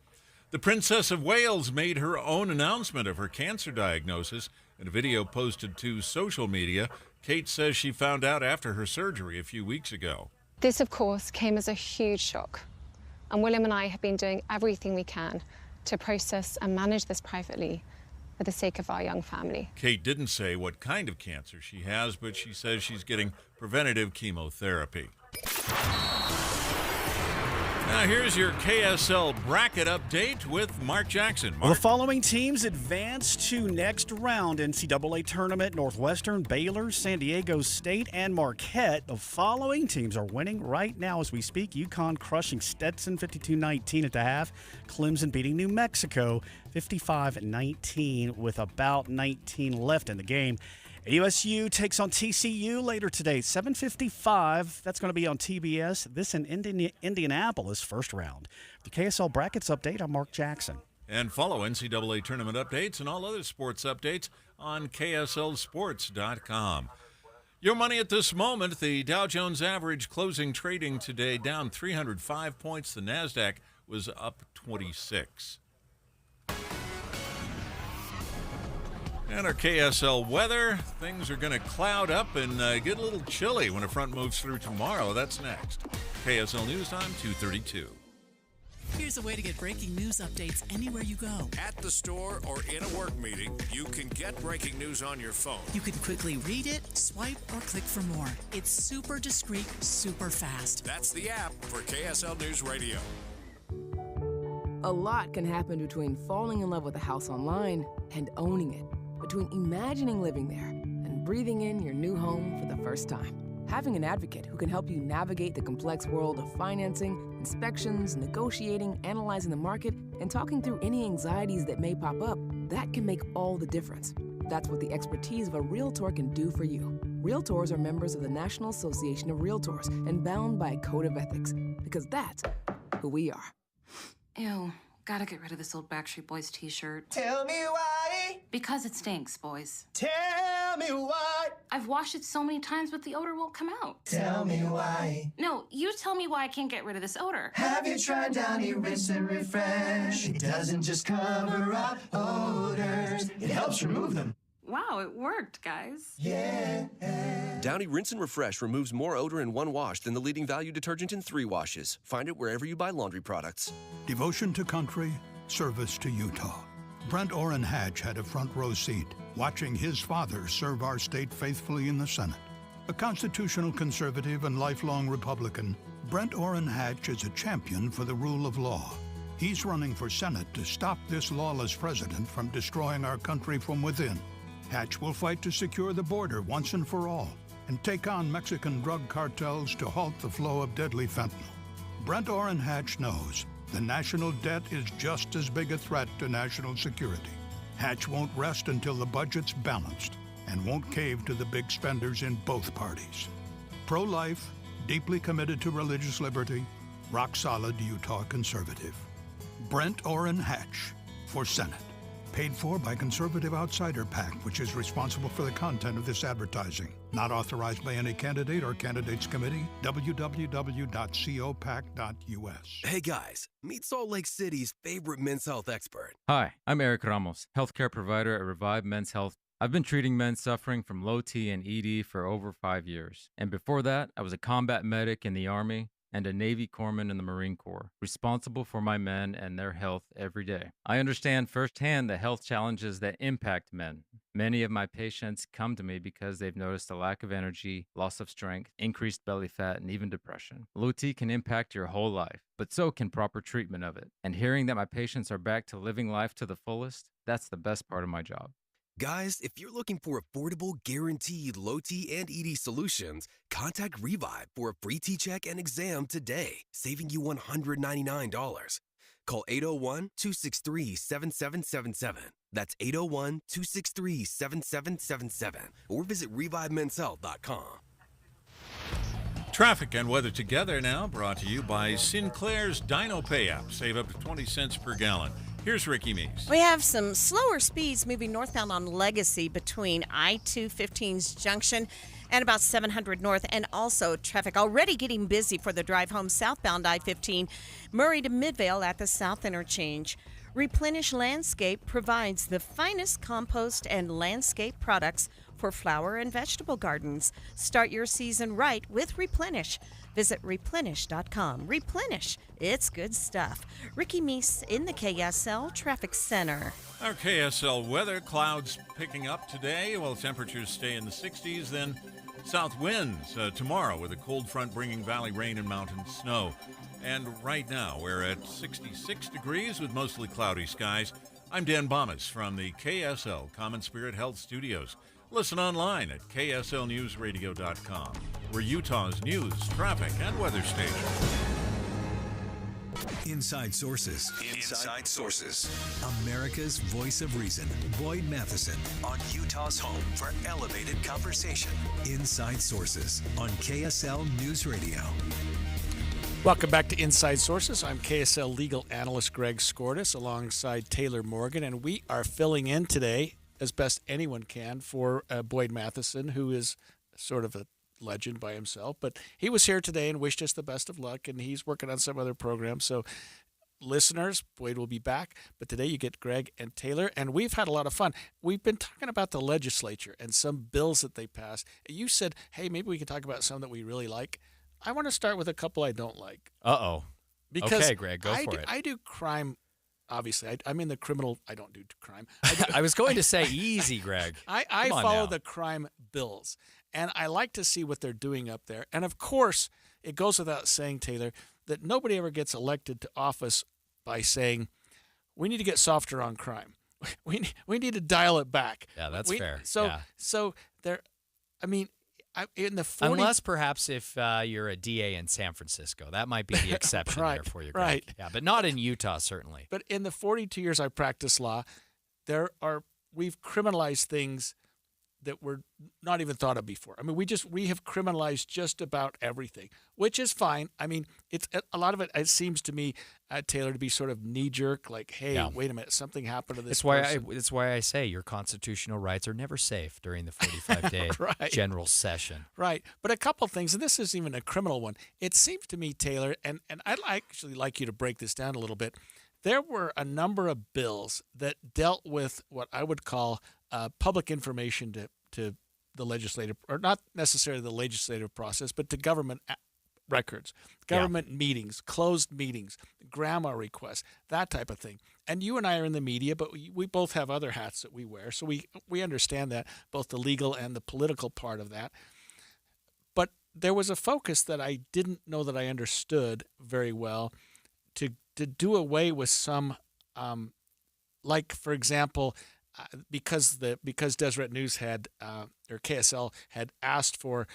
Speaker 2: The Princess of Wales made her own announcement of her cancer diagnosis in a video posted to social media. Kate says she found out after her surgery a few weeks ago.
Speaker 13: This, of course, came as a huge shock. And William and I have been doing everything we can to process and manage this privately for the sake of our young family.
Speaker 2: Kate didn't say what kind of cancer she has, but she says she's getting preventative chemotherapy. Now here's your KSL bracket update with Mark Jackson. Mark.
Speaker 14: Well, the following teams advance to next round NCAA tournament: Northwestern, Baylor, San Diego State, and Marquette. The following teams are winning right now as we speak. UConn crushing Stetson 52-19 at the half. Clemson beating New Mexico 55-19 with about 19 left in the game. USU takes on TCU later today, 7:55. That's going to be on TBS. This in Indianapolis, first round. The KSL Brackets update, I'm Mark Jackson.
Speaker 2: And follow NCAA tournament updates and all other sports updates on KSLSports.com. Your money at this moment: the Dow Jones average closing trading today down 305 points. The NASDAQ was up 26. And our KSL weather, things are going to cloud up and get a little chilly when a front moves through tomorrow. That's next. KSL News Time, 2:32.
Speaker 15: Here's a way to get breaking news updates anywhere you go.
Speaker 16: At the store or in a work meeting, you can get breaking news on your phone.
Speaker 15: You can quickly read it, swipe, or click for more. It's super discreet, super fast.
Speaker 16: That's the app for KSL News Radio.
Speaker 17: A lot can happen between falling in love with a house online and owning it. Between imagining living there and breathing in your new home for the first time. Having an advocate who can help you navigate the complex world of financing, inspections, negotiating, analyzing the market, and talking through any anxieties that may pop up, that can make all the difference. That's what the expertise of a Realtor can do for you. Realtors are members of the National Association of Realtors and bound by a code of ethics, because that's who we are.
Speaker 25: Ew. Gotta get rid of this old Backstreet Boys t-shirt.
Speaker 26: Tell me why.
Speaker 25: Because it stinks, boys.
Speaker 26: Tell me why.
Speaker 25: I've washed it so many times, but the odor won't come out.
Speaker 26: Tell me why.
Speaker 25: No, you tell me why I can't get rid of this odor.
Speaker 26: Have you tried Downy Rinse and Refresh? It doesn't just cover up odors. It helps remove them.
Speaker 25: Wow, it worked, guys.
Speaker 26: Yeah.
Speaker 27: Downy Rinse and Refresh removes more odor in 1 wash than the leading value detergent in 3 washes. Find it wherever you buy laundry products.
Speaker 28: Devotion to country, service to Utah. Brent Orrin Hatch had a front row seat, watching his father serve our state faithfully in the Senate. A constitutional conservative and lifelong Republican, Brent Orrin Hatch is a champion for the rule of law. He's running for Senate to stop this lawless president from destroying our country from within. Hatch will fight to secure the border once and for all and take on Mexican drug cartels to halt the flow of deadly fentanyl. Brent Orrin Hatch knows the national debt is just as big a threat to national security. Hatch won't rest until the budget's balanced and won't cave to the big spenders in both parties. Pro-life, deeply committed to religious liberty, rock-solid Utah conservative. Brent Orrin Hatch for Senate. Paid for by Conservative Outsider PAC, which is responsible for the content of this advertising. Not authorized by any candidate or candidates committee. www.copac.us.
Speaker 1: Hey guys, meet Salt Lake City's favorite men's health expert.
Speaker 6: Hi, I'm Eric Ramos, healthcare provider at Revive Men's Health. I've been treating men suffering from low T and ED for over 5 years. And before that, I was a combat medic in the Army and a Navy corpsman in the Marine Corps, responsible for my men and their health every day. I understand firsthand the health challenges that impact men. Many of my patients come to me because they've noticed a lack of energy, loss of strength, increased belly fat, and even depression. Low T can impact your whole life, but so can proper treatment of it. And hearing that my patients are back to living life to the fullest, that's the best part of my job.
Speaker 1: Guys, if you're looking for affordable, guaranteed low T and ED solutions, contact Revive for a free T-check and exam today, saving you $199. Call 801-263-7777. That's 801-263-7777. Or visit ReviveMen'sHealth.com.
Speaker 2: Traffic and weather together now, brought to you by Sinclair's Dino Pay app. Save up to 20 cents per gallon. Here's Ricky Meese.
Speaker 7: We have some slower speeds moving northbound on Legacy between I-215's junction and about 700 north, and also traffic already getting busy for the drive home southbound I-15, Murray to Midvale at the South Interchange. Replenish Landscape provides the finest compost and landscape products for flower and vegetable gardens. Start your season right with Replenish. Visit replenish.com. Replenish, it's good stuff. Ricky Meese in the KSL Traffic Center.
Speaker 2: Our KSL weather, clouds picking up today while temperatures stay in the 60s. Then south winds tomorrow with a cold front bringing valley rain and mountain snow. And right now we're at 66 degrees with mostly cloudy skies. I'm Dan Bomas from the KSL Common Spirit Health Studios. Listen online at kslnewsradio.com. We're Utah's news, traffic, and weather station.
Speaker 3: Inside Sources.
Speaker 10: Inside Sources.
Speaker 3: America's voice of reason. Boyd Matheson
Speaker 10: On Utah's home for elevated conversation.
Speaker 3: Inside Sources on KSL News Radio.
Speaker 4: Welcome back to Inside Sources. I'm KSL legal analyst Greg Skordas alongside Taylor Morgan, and we are filling in today as best anyone can for Boyd Matheson, who is sort of a legend by himself. But he was here today and wished us the best of luck, and he's working on some other programs. So listeners, Boyd will be back. But today you get Greg and Taylor, and we've had a lot of fun. We've been talking about the legislature and some bills that they passed. You said, hey, maybe we can talk about some that we really like. I want to start with a couple I don't like.
Speaker 5: Uh-oh.
Speaker 4: Because
Speaker 5: okay, Greg, go for it.
Speaker 4: I do crime. Obviously, I'm in the criminal. I don't do crime.
Speaker 5: I was going to say easy, Greg.
Speaker 4: I follow the crime bills, and I like to see what they're doing up there. And, of course, it goes without saying, Taylor, that nobody ever gets elected to office by saying, we need to get softer on crime. We need to dial it back.
Speaker 5: Yeah, that's fair.
Speaker 4: So there, I mean, in the 40,
Speaker 5: unless perhaps if you're a DA in San Francisco, that might be the exception there for you, Greg.
Speaker 4: Right.
Speaker 5: Yeah, but not in Utah, certainly.
Speaker 4: But in the 42 years I practiced law, we've criminalized things that were not even thought of before. I mean, we have criminalized just about everything, which is fine. I mean, it's a lot of it. It seems to me, Taylor, to be sort of knee jerk, like, hey, wait a minute, something happened to this person.
Speaker 5: It's why I say your constitutional rights are never safe during the 45-day general session.
Speaker 4: Right, but a couple things, and this isn't even a criminal one. It seems to me, Taylor, and I'd actually like you to break this down a little bit. There were a number of bills that dealt with what I would call public information to the legislative, or not necessarily the legislative process, but to government records, government meetings, closed meetings, grandma requests, that type of thing. And you and I are in the media, but we both have other hats that we wear, so we understand that, both the legal and the political part of that. But there was a focus that I didn't know that I understood very well to do away with some, like, for example, because Deseret News had or KSL had asked for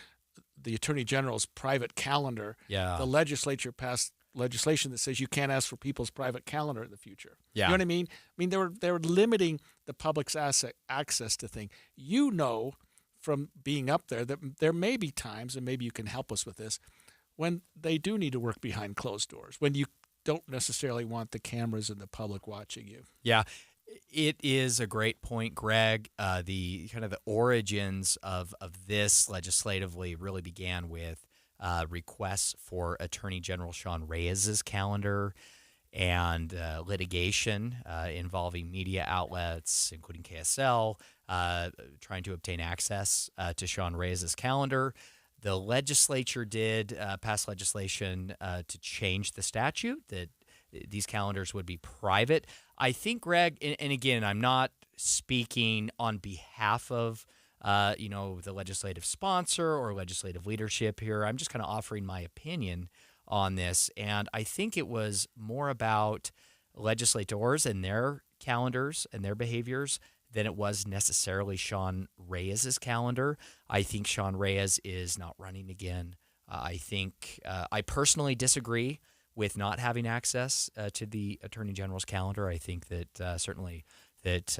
Speaker 4: the Attorney General's private calendar, the legislature passed legislation that says you can't ask for people's private calendar in the future.
Speaker 5: Yeah.
Speaker 4: You know what I mean? I mean, they were limiting the public's access to things. You know from being up there that there may be times, and maybe you can help us with this, when they do need to work behind closed doors, when you don't necessarily want the cameras and the public watching you.
Speaker 5: Yeah. It is a great point, Greg. The kind of the origins of this legislatively really began with requests for Attorney General Sean Reyes's calendar and litigation involving media outlets, including KSL, trying to obtain access to Sean Reyes's calendar. The legislature did pass legislation to change the statute that these calendars would be private. I think, Greg, and again, I'm not speaking on behalf of the legislative sponsor or legislative leadership here. I'm just kind of offering my opinion on this. And I think it was more about legislators and their calendars and their behaviors than it was necessarily Sean Reyes's calendar. I think Sean Reyes is not running again. I think I personally disagree with not having access to the Attorney General's calendar. I think that certainly that,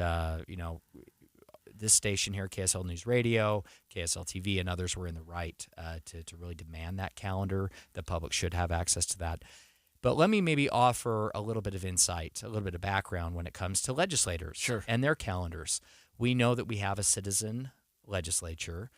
Speaker 5: this station here, KSL News Radio, KSL TV, and others were in the right to really demand that calendar. The public should have access to that. But let me maybe offer a little bit of insight, a little bit of background when it comes to legislators and their calendars. We know that we have a citizen legislature.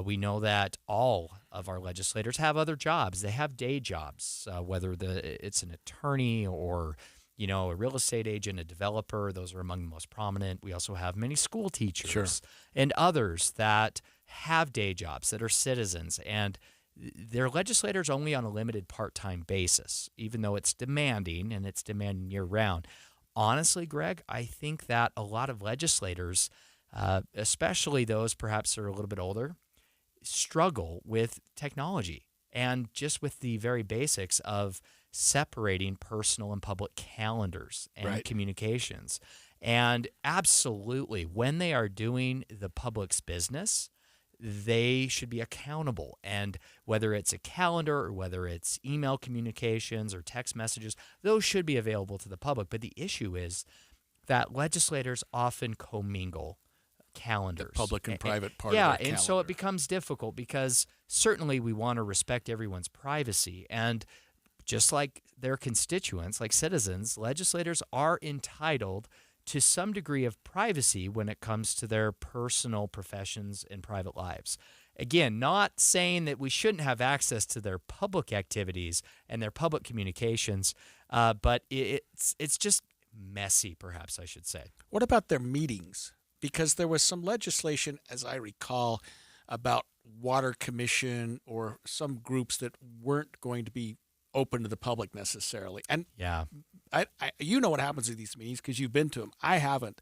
Speaker 5: We know that all of our legislators have other jobs. They have day jobs, whether it's an attorney or a real estate agent, a developer. Those are among the most prominent. We also have many school teachers and others that have day jobs that are citizens, and they're legislators only on a limited part-time basis, even though it's demanding and it's demanding year-round. Honestly, Greg, I think that a lot of legislators, especially those perhaps that are a little bit older, struggle with technology and just with the very basics of separating personal and public calendars and communications. And absolutely, when they are doing the public's business, they should be accountable. And whether it's a calendar or whether it's email communications or text messages, those should be available to the public. But the issue is that legislators often commingle calendars.
Speaker 4: The public and private part of
Speaker 5: the
Speaker 4: calendar.
Speaker 5: And so it becomes difficult because certainly we want to respect everyone's privacy. And just like their constituents, like citizens, legislators are entitled to some degree of privacy when it comes to their personal professions and private lives. Again, not saying that we shouldn't have access to their public activities and their public communications, but it's just messy, perhaps I should say.
Speaker 4: What about their meetings? Because there was some legislation, as I recall, about Water Commission or some groups that weren't going to be open to the public necessarily. And I you know what happens at these meetings because you've been to them. I haven't.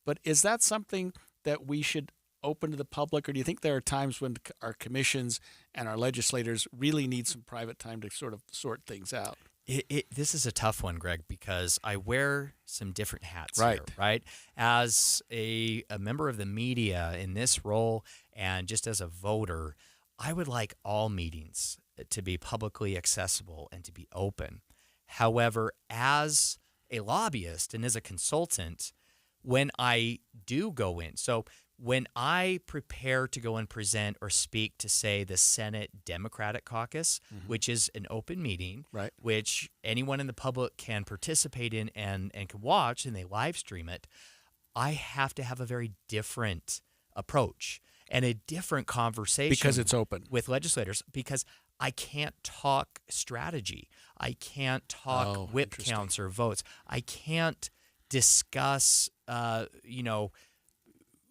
Speaker 4: But is that something that we should open to the public, or do you think there are times when our commissions and our legislators really need some private time to sort of sort things out?
Speaker 5: This is a tough one, Greg, because I wear some different hats here, right? As a member of the media in this role and just as a voter, I would like all meetings to be publicly accessible and to be open. However, as a lobbyist and as a consultant, when I do go in, so when I prepare to go and present or speak to, say, the Senate Democratic Caucus, which is an open meeting, which anyone in the public can participate in and can watch, and they live stream it, I have to have a very different approach and a different conversation.
Speaker 4: Because it's open.
Speaker 5: With legislators, because I can't talk strategy. I can't talk whip counts or votes. I can't discuss,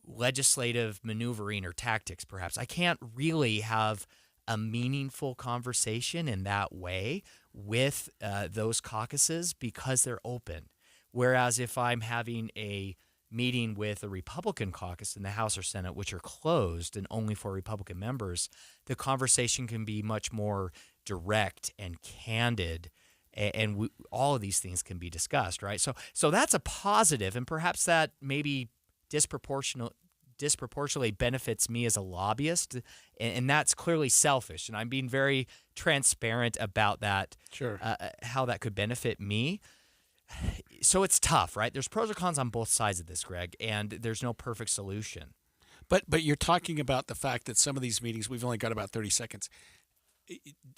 Speaker 5: legislative maneuvering or tactics, perhaps. I can't really have a meaningful conversation in that way with those caucuses because they're open. Whereas if I'm having a meeting with a Republican caucus in the House or Senate, which are closed and only for Republican members, the conversation can be much more direct and candid, and all of these things can be discussed, right? So that's a positive, and perhaps that maybe disproportionately benefits me as a lobbyist, and that's clearly selfish. And I'm being very transparent about that, how that could benefit me. So it's tough, right? There's pros and cons on both sides of this, Greg, and there's no perfect solution.
Speaker 4: But you're talking about the fact that some of these meetings, we've only got about 30 seconds.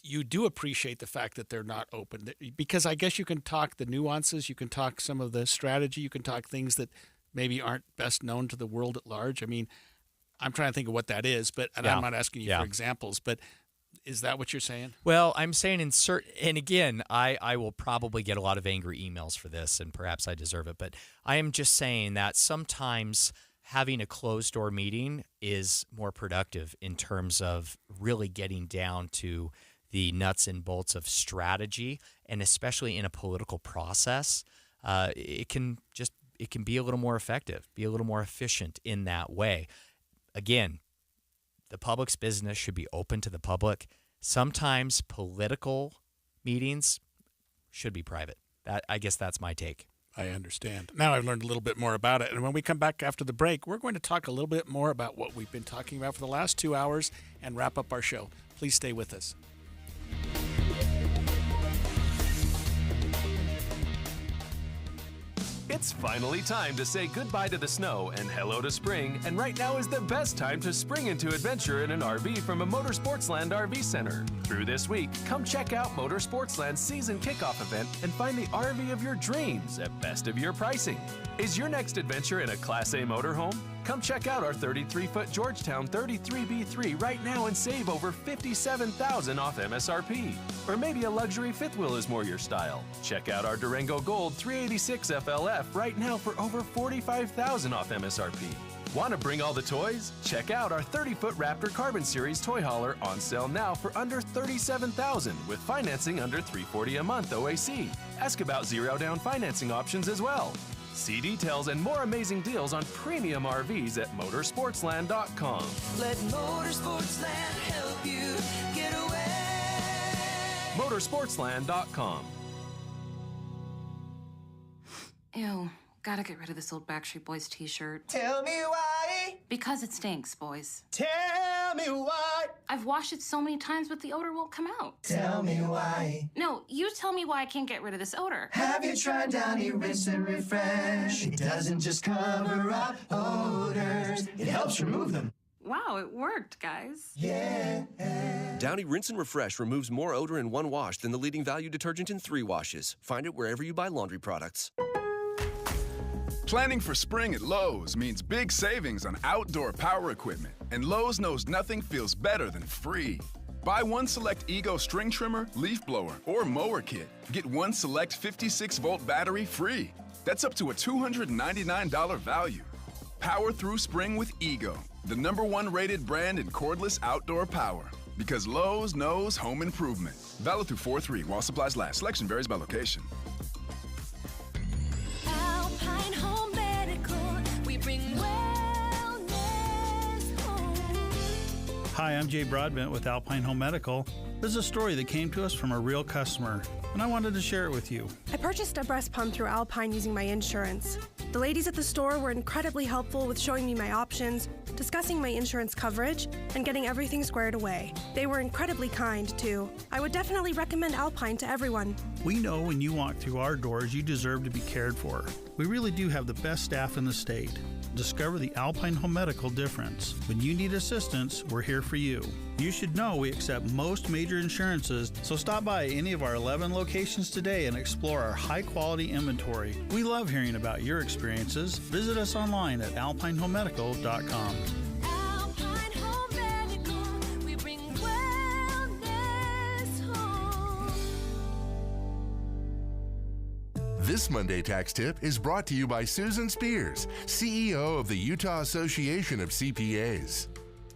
Speaker 4: You do appreciate the fact that they're not open, because I guess you can talk the nuances, you can talk some of the strategy, you can talk things that maybe aren't best known to the world at large. I mean, I'm trying to think of what that is, I'm not asking you for examples, but is that what you're saying?
Speaker 5: Well, I'm saying and again, I will probably get a lot of angry emails for this, and perhaps I deserve it, but I am just saying that sometimes having a closed-door meeting is more productive in terms of really getting down to the nuts and bolts of strategy, and especially in a political process, it can be a little more effective, be a little more efficient in that way. Again, the public's business should be open to the public. Sometimes political meetings should be private. I guess that's my take.
Speaker 4: I understand. Now I've learned a little bit more about it. And when we come back after the break, we're going to talk a little bit more about what we've been talking about for the last 2 hours and wrap up our show. Please stay with us.
Speaker 8: It's finally time to say goodbye to the snow and hello to spring, and right now is the best time to spring into adventure in an RV from a Motorsportsland RV Center. Through this week, come check out Motorsportsland's season kickoff event and find the RV of your dreams at best of your pricing. Is your next adventure in a Class A motorhome? Come check out our 33-foot Georgetown 33B3 right now and save over $57,000 off MSRP. Or maybe a luxury fifth wheel is more your style. Check out our Durango Gold 386 FLF right now for over $45,000 off MSRP. Want to bring all the toys? Check out our 30-foot Raptor Carbon Series toy hauler on sale now for under $37,000 with financing under $340 a month OAC. Ask about zero-down financing options as well. See details and more amazing deals on premium RVs at motorsportsland.com.
Speaker 26: Let Motorsportsland help you get away.
Speaker 8: Motorsportsland.com.
Speaker 25: Ew, gotta get rid of this old Backstreet Boys t-shirt.
Speaker 26: Tell me why.
Speaker 25: Because it stinks, boys.
Speaker 26: Tell me why.
Speaker 25: I've washed it so many times, but the odor won't come out.
Speaker 26: Tell me why.
Speaker 25: No, you tell me why I can't get rid of this odor.
Speaker 26: Have you tried Downy Rinse and Refresh? It doesn't just cover up odors, it helps remove them.
Speaker 25: Wow, it worked, guys.
Speaker 26: Yeah.
Speaker 27: Downy Rinse and Refresh removes more odor in 1 wash than the leading value detergent in 3 washes. Find it wherever you buy laundry products.
Speaker 9: Planning for spring at Lowe's means big savings on outdoor power equipment, and Lowe's knows nothing feels better than free. Buy 1 select Ego string trimmer, leaf blower, or mower kit. Get 1 select 56-volt battery free. That's up to a $299 value. Power through spring with Ego, the #1 rated brand in cordless outdoor power. Because Lowe's knows home improvement. Valid through 4/3 while supplies last. Selection varies by location.
Speaker 26: Alpine Home Medical, we bring wellness home.
Speaker 14: Hi, I'm Jay Broadbent with Alpine Home Medical. This is a story that came to us from a real customer, and I wanted to share it with you.
Speaker 18: I purchased a breast pump through Alpine using my insurance. The ladies at the store were incredibly helpful with showing me my options, discussing my insurance coverage, and getting everything squared away. They were incredibly kind, too. I would definitely recommend Alpine to everyone.
Speaker 14: We know when you walk through our doors, you deserve to be cared for. We really do have the best staff in the state. Discover the Alpine Home Medical difference. When you need assistance, we're here for you. You should know we accept most major insurances, so stop by any of our 11 locations today and explore our high-quality inventory. We love hearing about your experiences. Visit us online at alpinehomemedical.com.
Speaker 26: Alpine Home Medical, we bring wellness home.
Speaker 19: This Monday Tax Tip is brought to you by Susan Spears, CEO of the Utah Association of CPAs.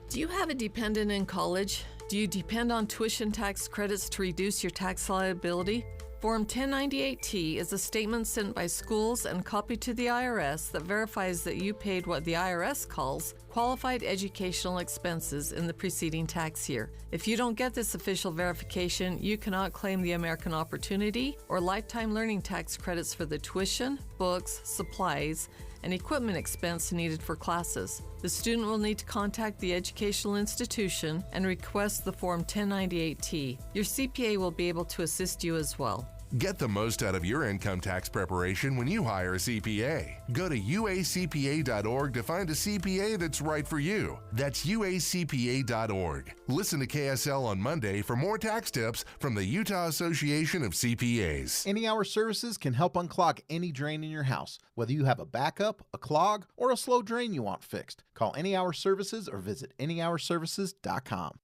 Speaker 20: Do you have a dependent in college? Do you depend on tuition tax credits to reduce your tax liability? Form 1098-T is a statement sent by schools and copied to the IRS that verifies that you paid what the IRS calls qualified educational expenses in the preceding tax year. If you don't get this official verification, you cannot claim the American Opportunity or Lifetime Learning Tax credits for the tuition, books, supplies, and equipment expense needed for classes. The student will need to contact the educational institution and request the Form 1098-T. Your CPA will be able to assist you as well.
Speaker 19: Get the most out of your income tax preparation when you hire a CPA. Go to uacpa.org to find a CPA that's right for you. That's uacpa.org. Listen to KSL on Monday for more tax tips from the Utah Association of CPAs.
Speaker 11: Any Hour Services can help unclog any drain in your house, whether you have a backup, a clog, or a slow drain you want fixed. Call Any Hour Services or visit anyhourservices.com.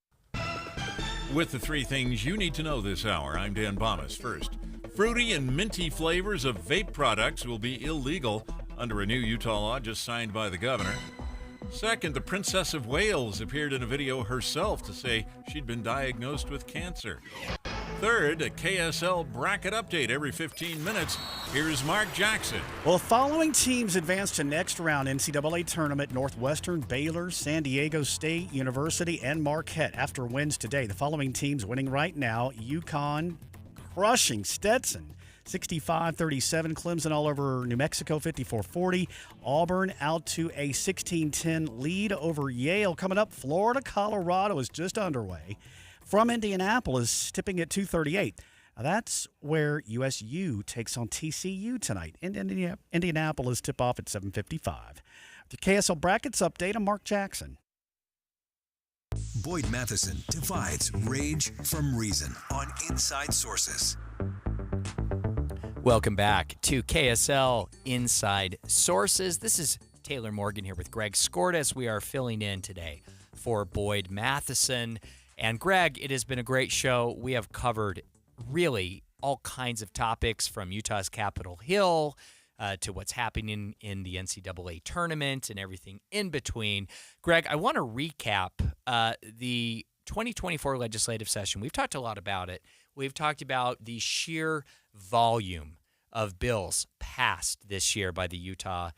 Speaker 2: With the 3 things you need to know this hour, I'm Dan Bomas. First, fruity and minty flavors of vape products will be illegal under a new Utah law just signed by the governor. Second, the Princess of Wales appeared in a video herself to say she'd been diagnosed with cancer. Third, a KSL bracket update every 15 minutes. Here's Mark Jackson.
Speaker 14: Well, following teams advanced to next round NCAA tournament: Northwestern, Baylor, San Diego State University, and Marquette. After wins today, the following teams winning right now: UConn crushing Stetson 65-37. Clemson all over New Mexico 54-40. Auburn out to a 16-10 lead over Yale. Coming up, Florida, Colorado is just underway. From Indianapolis, tipping at 2:38. That's where USU takes on TCU tonight. Indianapolis tip off at 7:55. The KSL Brackets update, I'm Mark Jackson.
Speaker 3: Boyd Matheson divides rage from reason on Inside Sources.
Speaker 5: Welcome back to KSL Inside Sources. This is Taylor Morgan here with Greg Skordas. We are filling in today for Boyd Matheson. And Greg, it has been a great show. We have covered really all kinds of topics, from Utah's Capitol Hill to what's happening in the NCAA tournament and everything in between. Greg, I want to recap the 2024 legislative session. We've talked a lot about it. We've talked about the sheer volume of bills passed this year by the Utah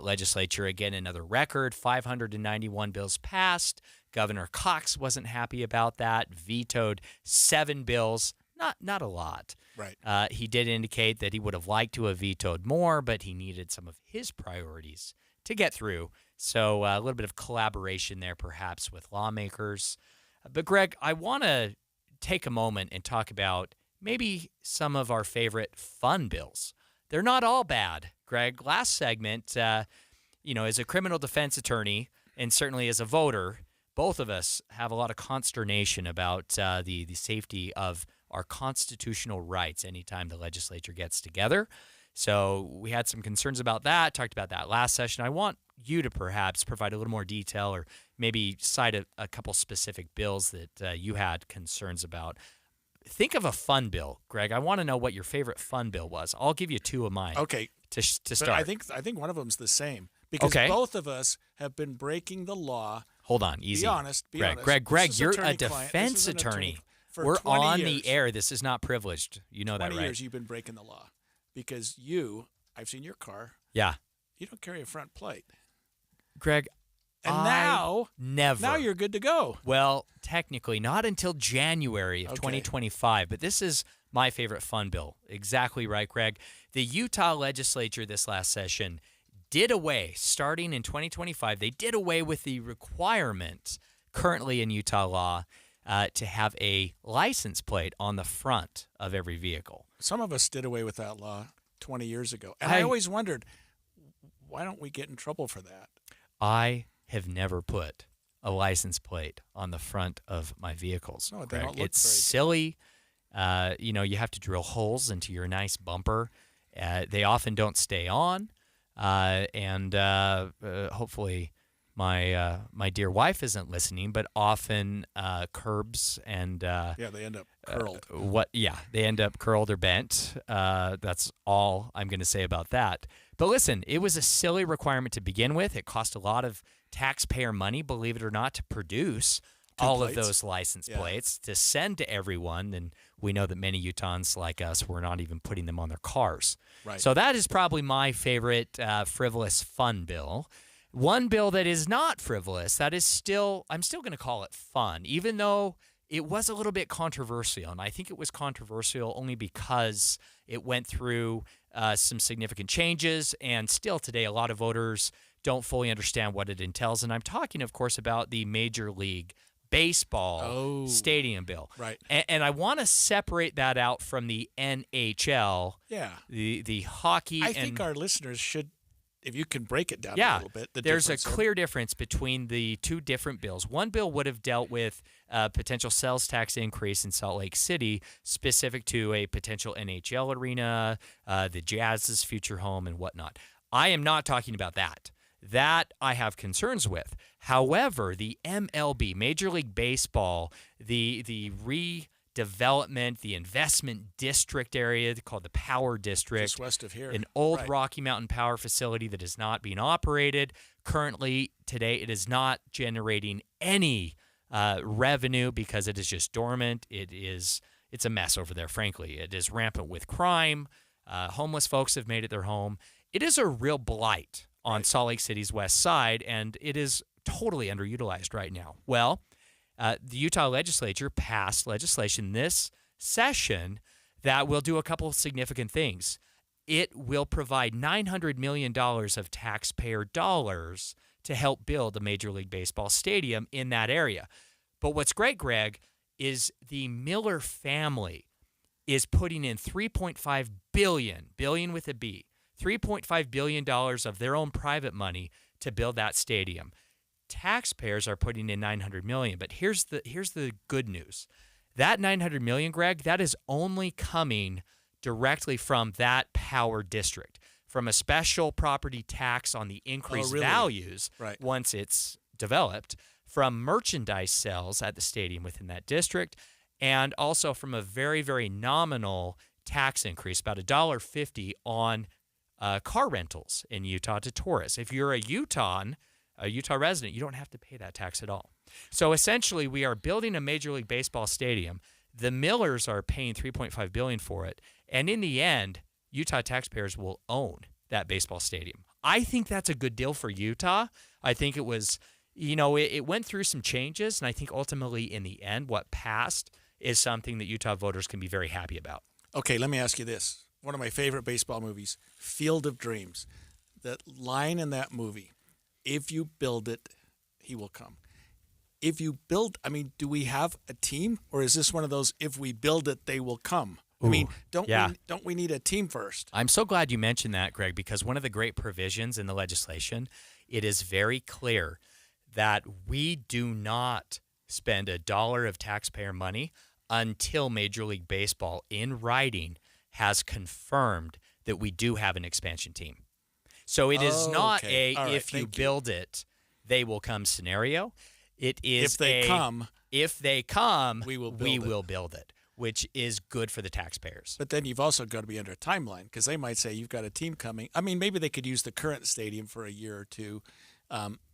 Speaker 5: legislature. Again, another record, 591 bills passed. Governor Cox wasn't happy about that, vetoed 7 bills, not a lot.
Speaker 4: Right.
Speaker 5: He did indicate that he would have liked to have vetoed more, but he needed some of his priorities to get through. So a little bit of collaboration there, perhaps, with lawmakers. But, Greg, I want to take a moment and talk about maybe some of our favorite fun bills. They're not all bad, Greg. Last segment, as a criminal defense attorney and certainly as a voter, both of us have a lot of consternation about the safety of our constitutional rights anytime the legislature gets together. So we had some concerns about that, talked about that last session. I want you to perhaps provide a little more detail or maybe cite a couple specific bills that you had concerns about. Think of a fun bill, Greg. I want to know what your favorite fun bill was. I'll give you 2 of mine.
Speaker 4: Okay.
Speaker 5: To start.
Speaker 4: I think one of them's the same because both of us have been breaking the law.
Speaker 5: Hold on, easy.
Speaker 4: Be honest.
Speaker 5: Greg, you're a defense attorney. We're on the air. This is not privileged. You know that, right?
Speaker 4: 20 years you've been breaking the law because I've seen your car.
Speaker 5: Yeah.
Speaker 4: You don't carry a front plate.
Speaker 5: Greg,
Speaker 4: now you're good to go.
Speaker 5: Well, technically, not until January of 2025, but this is my favorite fun bill. Exactly right, Greg. The Utah legislature this last session did away, starting in 2025, they did away with the requirement currently in Utah law to have a license plate on the front of every vehicle.
Speaker 4: Some of us did away with that law 20 years ago. And I always wondered, why don't we get in trouble for that?
Speaker 5: I have never put a license plate on the front of my vehicles.
Speaker 4: No,
Speaker 5: Greg.
Speaker 4: They don't look
Speaker 5: it's
Speaker 4: very
Speaker 5: silly. You have to drill holes into your nice bumper. They often don't stay on. And hopefully my dear wife isn't listening, but often curbs and
Speaker 4: they end up curled.
Speaker 5: They end up curled or bent. That's all I'm going to say about that. But listen, it was a silly requirement to begin with. It cost a lot of taxpayer money, believe it or not, to produce all of those license plates to send to everyone. And we know that many Utahns like us were not even putting them on their cars.
Speaker 4: Right.
Speaker 5: So that is probably my favorite frivolous fun bill. One bill that is not frivolous, I'm still going to call it fun, even though it was a little bit controversial, and I think it was controversial only because it went through some significant changes, and still today a lot of voters don't fully understand what it entails. And I'm talking, of course, about the Major League Baseball stadium bill.
Speaker 4: Right.
Speaker 5: And I want to separate that out from the NHL, the hockey.
Speaker 4: I think our listeners should, if you can break it down a little bit.
Speaker 5: There's a clear difference between the two different bills. One bill would have dealt with potential sales tax increase in Salt Lake City, specific to a potential NHL arena, the Jazz's future home, and whatnot. I am not talking about that. That I have concerns with. However, the MLB, Major League Baseball, the redevelopment, the investment district area called the Power District,
Speaker 4: just west of here,
Speaker 5: an old Rocky Mountain power facility that is not being operated. Currently, today, it is not generating any revenue because it is just dormant. It's a mess over there, frankly. It is rampant with crime. Homeless folks have made it their home. It is a real blight on Salt Lake City's west side, and it is totally underutilized right now. Well, the Utah legislature passed legislation this session that will do a couple of significant things. It will provide $900 million of taxpayer dollars to help build a Major League Baseball stadium in that area. But what's great, Greg, is the Miller family is putting in $3.5 billion with a B, $3.5 billion of their own private money to build that stadium. Taxpayers are putting in $900 million, but here's the good news. That $900 million, Greg, that is only coming directly from that power district, from a special property tax on the increased values once it's developed, from merchandise sales at the stadium within that district, and also from a very, very nominal tax increase, about $1.50 on car rentals in Utah to tourists. If you're a Utah resident, you don't have to pay that tax at all. So essentially, we are building a Major League Baseball stadium. The Millers are paying $3.5 billion for it, and in the end, Utah taxpayers will own that baseball stadium. I think that's a good deal for Utah. I think it was, it went through some changes, and I think ultimately, in the end, what passed is something that Utah voters can be very happy about.
Speaker 4: Okay, let me ask you this. One of my favorite baseball movies, Field of Dreams. That line in that movie, if you build it, he will come. If you build, do we have a team, or is this one of those, if we build it, they will come? Don't we need a team first?
Speaker 5: I'm so glad you mentioned that, Greg, because one of the great provisions in the legislation, it is very clear that we do not spend $1 of taxpayer money until Major League Baseball, in writing, has confirmed that we do have an expansion team. So it is not if you build it, they will come scenario. It is if they come, we will build it, which is good for the taxpayers.
Speaker 4: But then you've also got to be under a timeline, because they might say you've got a team coming. Maybe they could use the current stadium for a year or two.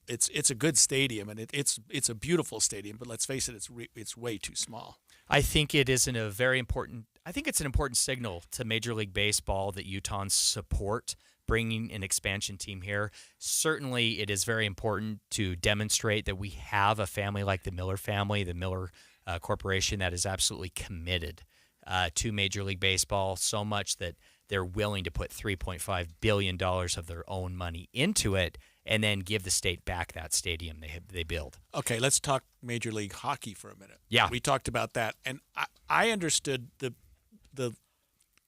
Speaker 4: It's a good stadium, and it's a beautiful stadium, but let's face it, it's way too small.
Speaker 5: I think it is it's an important signal to Major League Baseball that Utahns support bringing an expansion team here. Certainly, it is very important to demonstrate that we have a family like the Miller family, the Miller Corporation, that is absolutely committed to Major League Baseball, so much that they're willing to put $3.5 billion of their own money into it and then give the state back that stadium they build.
Speaker 4: Okay, let's talk Major League Hockey for a minute.
Speaker 5: Yeah.
Speaker 4: We talked about that, and I understood the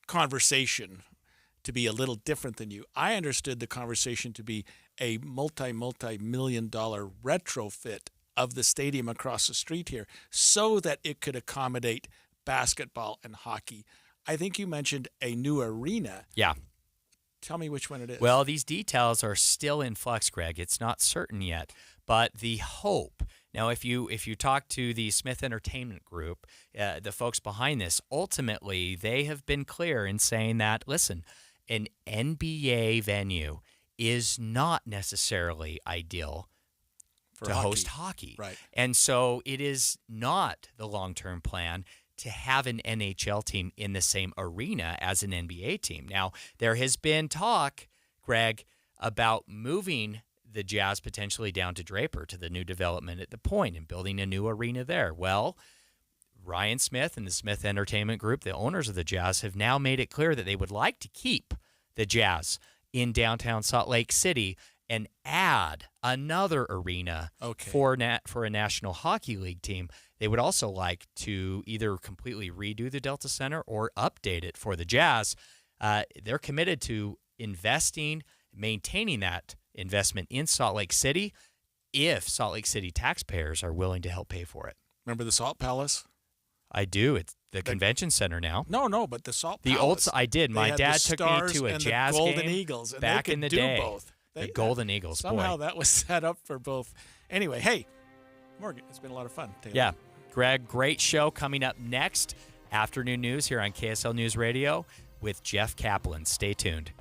Speaker 4: conversation to be a little different than you. I understood the conversation to be a multi-million dollar retrofit of the stadium across the street here so that it could accommodate basketball and hockey. I think you mentioned a new arena.
Speaker 5: Yeah.
Speaker 4: Tell me which one it is.
Speaker 5: Well, these details are still in flux, Greg. It's not certain yet, but the hope. Now, if you talk to the Smith Entertainment Group, the folks behind this, ultimately they have been clear in saying that, listen, an NBA venue is not necessarily ideal to host hockey.
Speaker 4: Right.
Speaker 5: And so it is not the long-term plan to have an NHL team in the same arena as an NBA team. Now, there has been talk, Greg, about moving the Jazz potentially down to Draper to the new development at the Point and building a new arena there. Well, Ryan Smith and the Smith Entertainment Group, the owners of the Jazz, have now made it clear that they would like to keep the Jazz in downtown Salt Lake City and add another arena for a National Hockey League team. They would also like to either completely redo the Delta Center or update it for the Jazz. They're committed to investing, maintaining that investment in Salt Lake City if Salt Lake City taxpayers are willing to help pay for it.
Speaker 4: Remember the Salt Palace?
Speaker 5: I do. It's the convention center now.
Speaker 4: No, but the Salt
Speaker 5: The
Speaker 4: Palace.
Speaker 5: old, I did. My dad took me to a Jazz
Speaker 4: Golden
Speaker 5: game
Speaker 4: Eagles, and
Speaker 5: back
Speaker 4: they
Speaker 5: in the
Speaker 4: could do
Speaker 5: day.
Speaker 4: Both.
Speaker 5: The Golden Eagles.
Speaker 4: Somehow
Speaker 5: boy.
Speaker 4: that was set up for both. Anyway, hey, Morgan, it's been a lot of fun. Taylor.
Speaker 5: Yeah, Greg, great show coming up next. Afternoon news here on KSL News Radio with Jeff Kaplan. Stay tuned.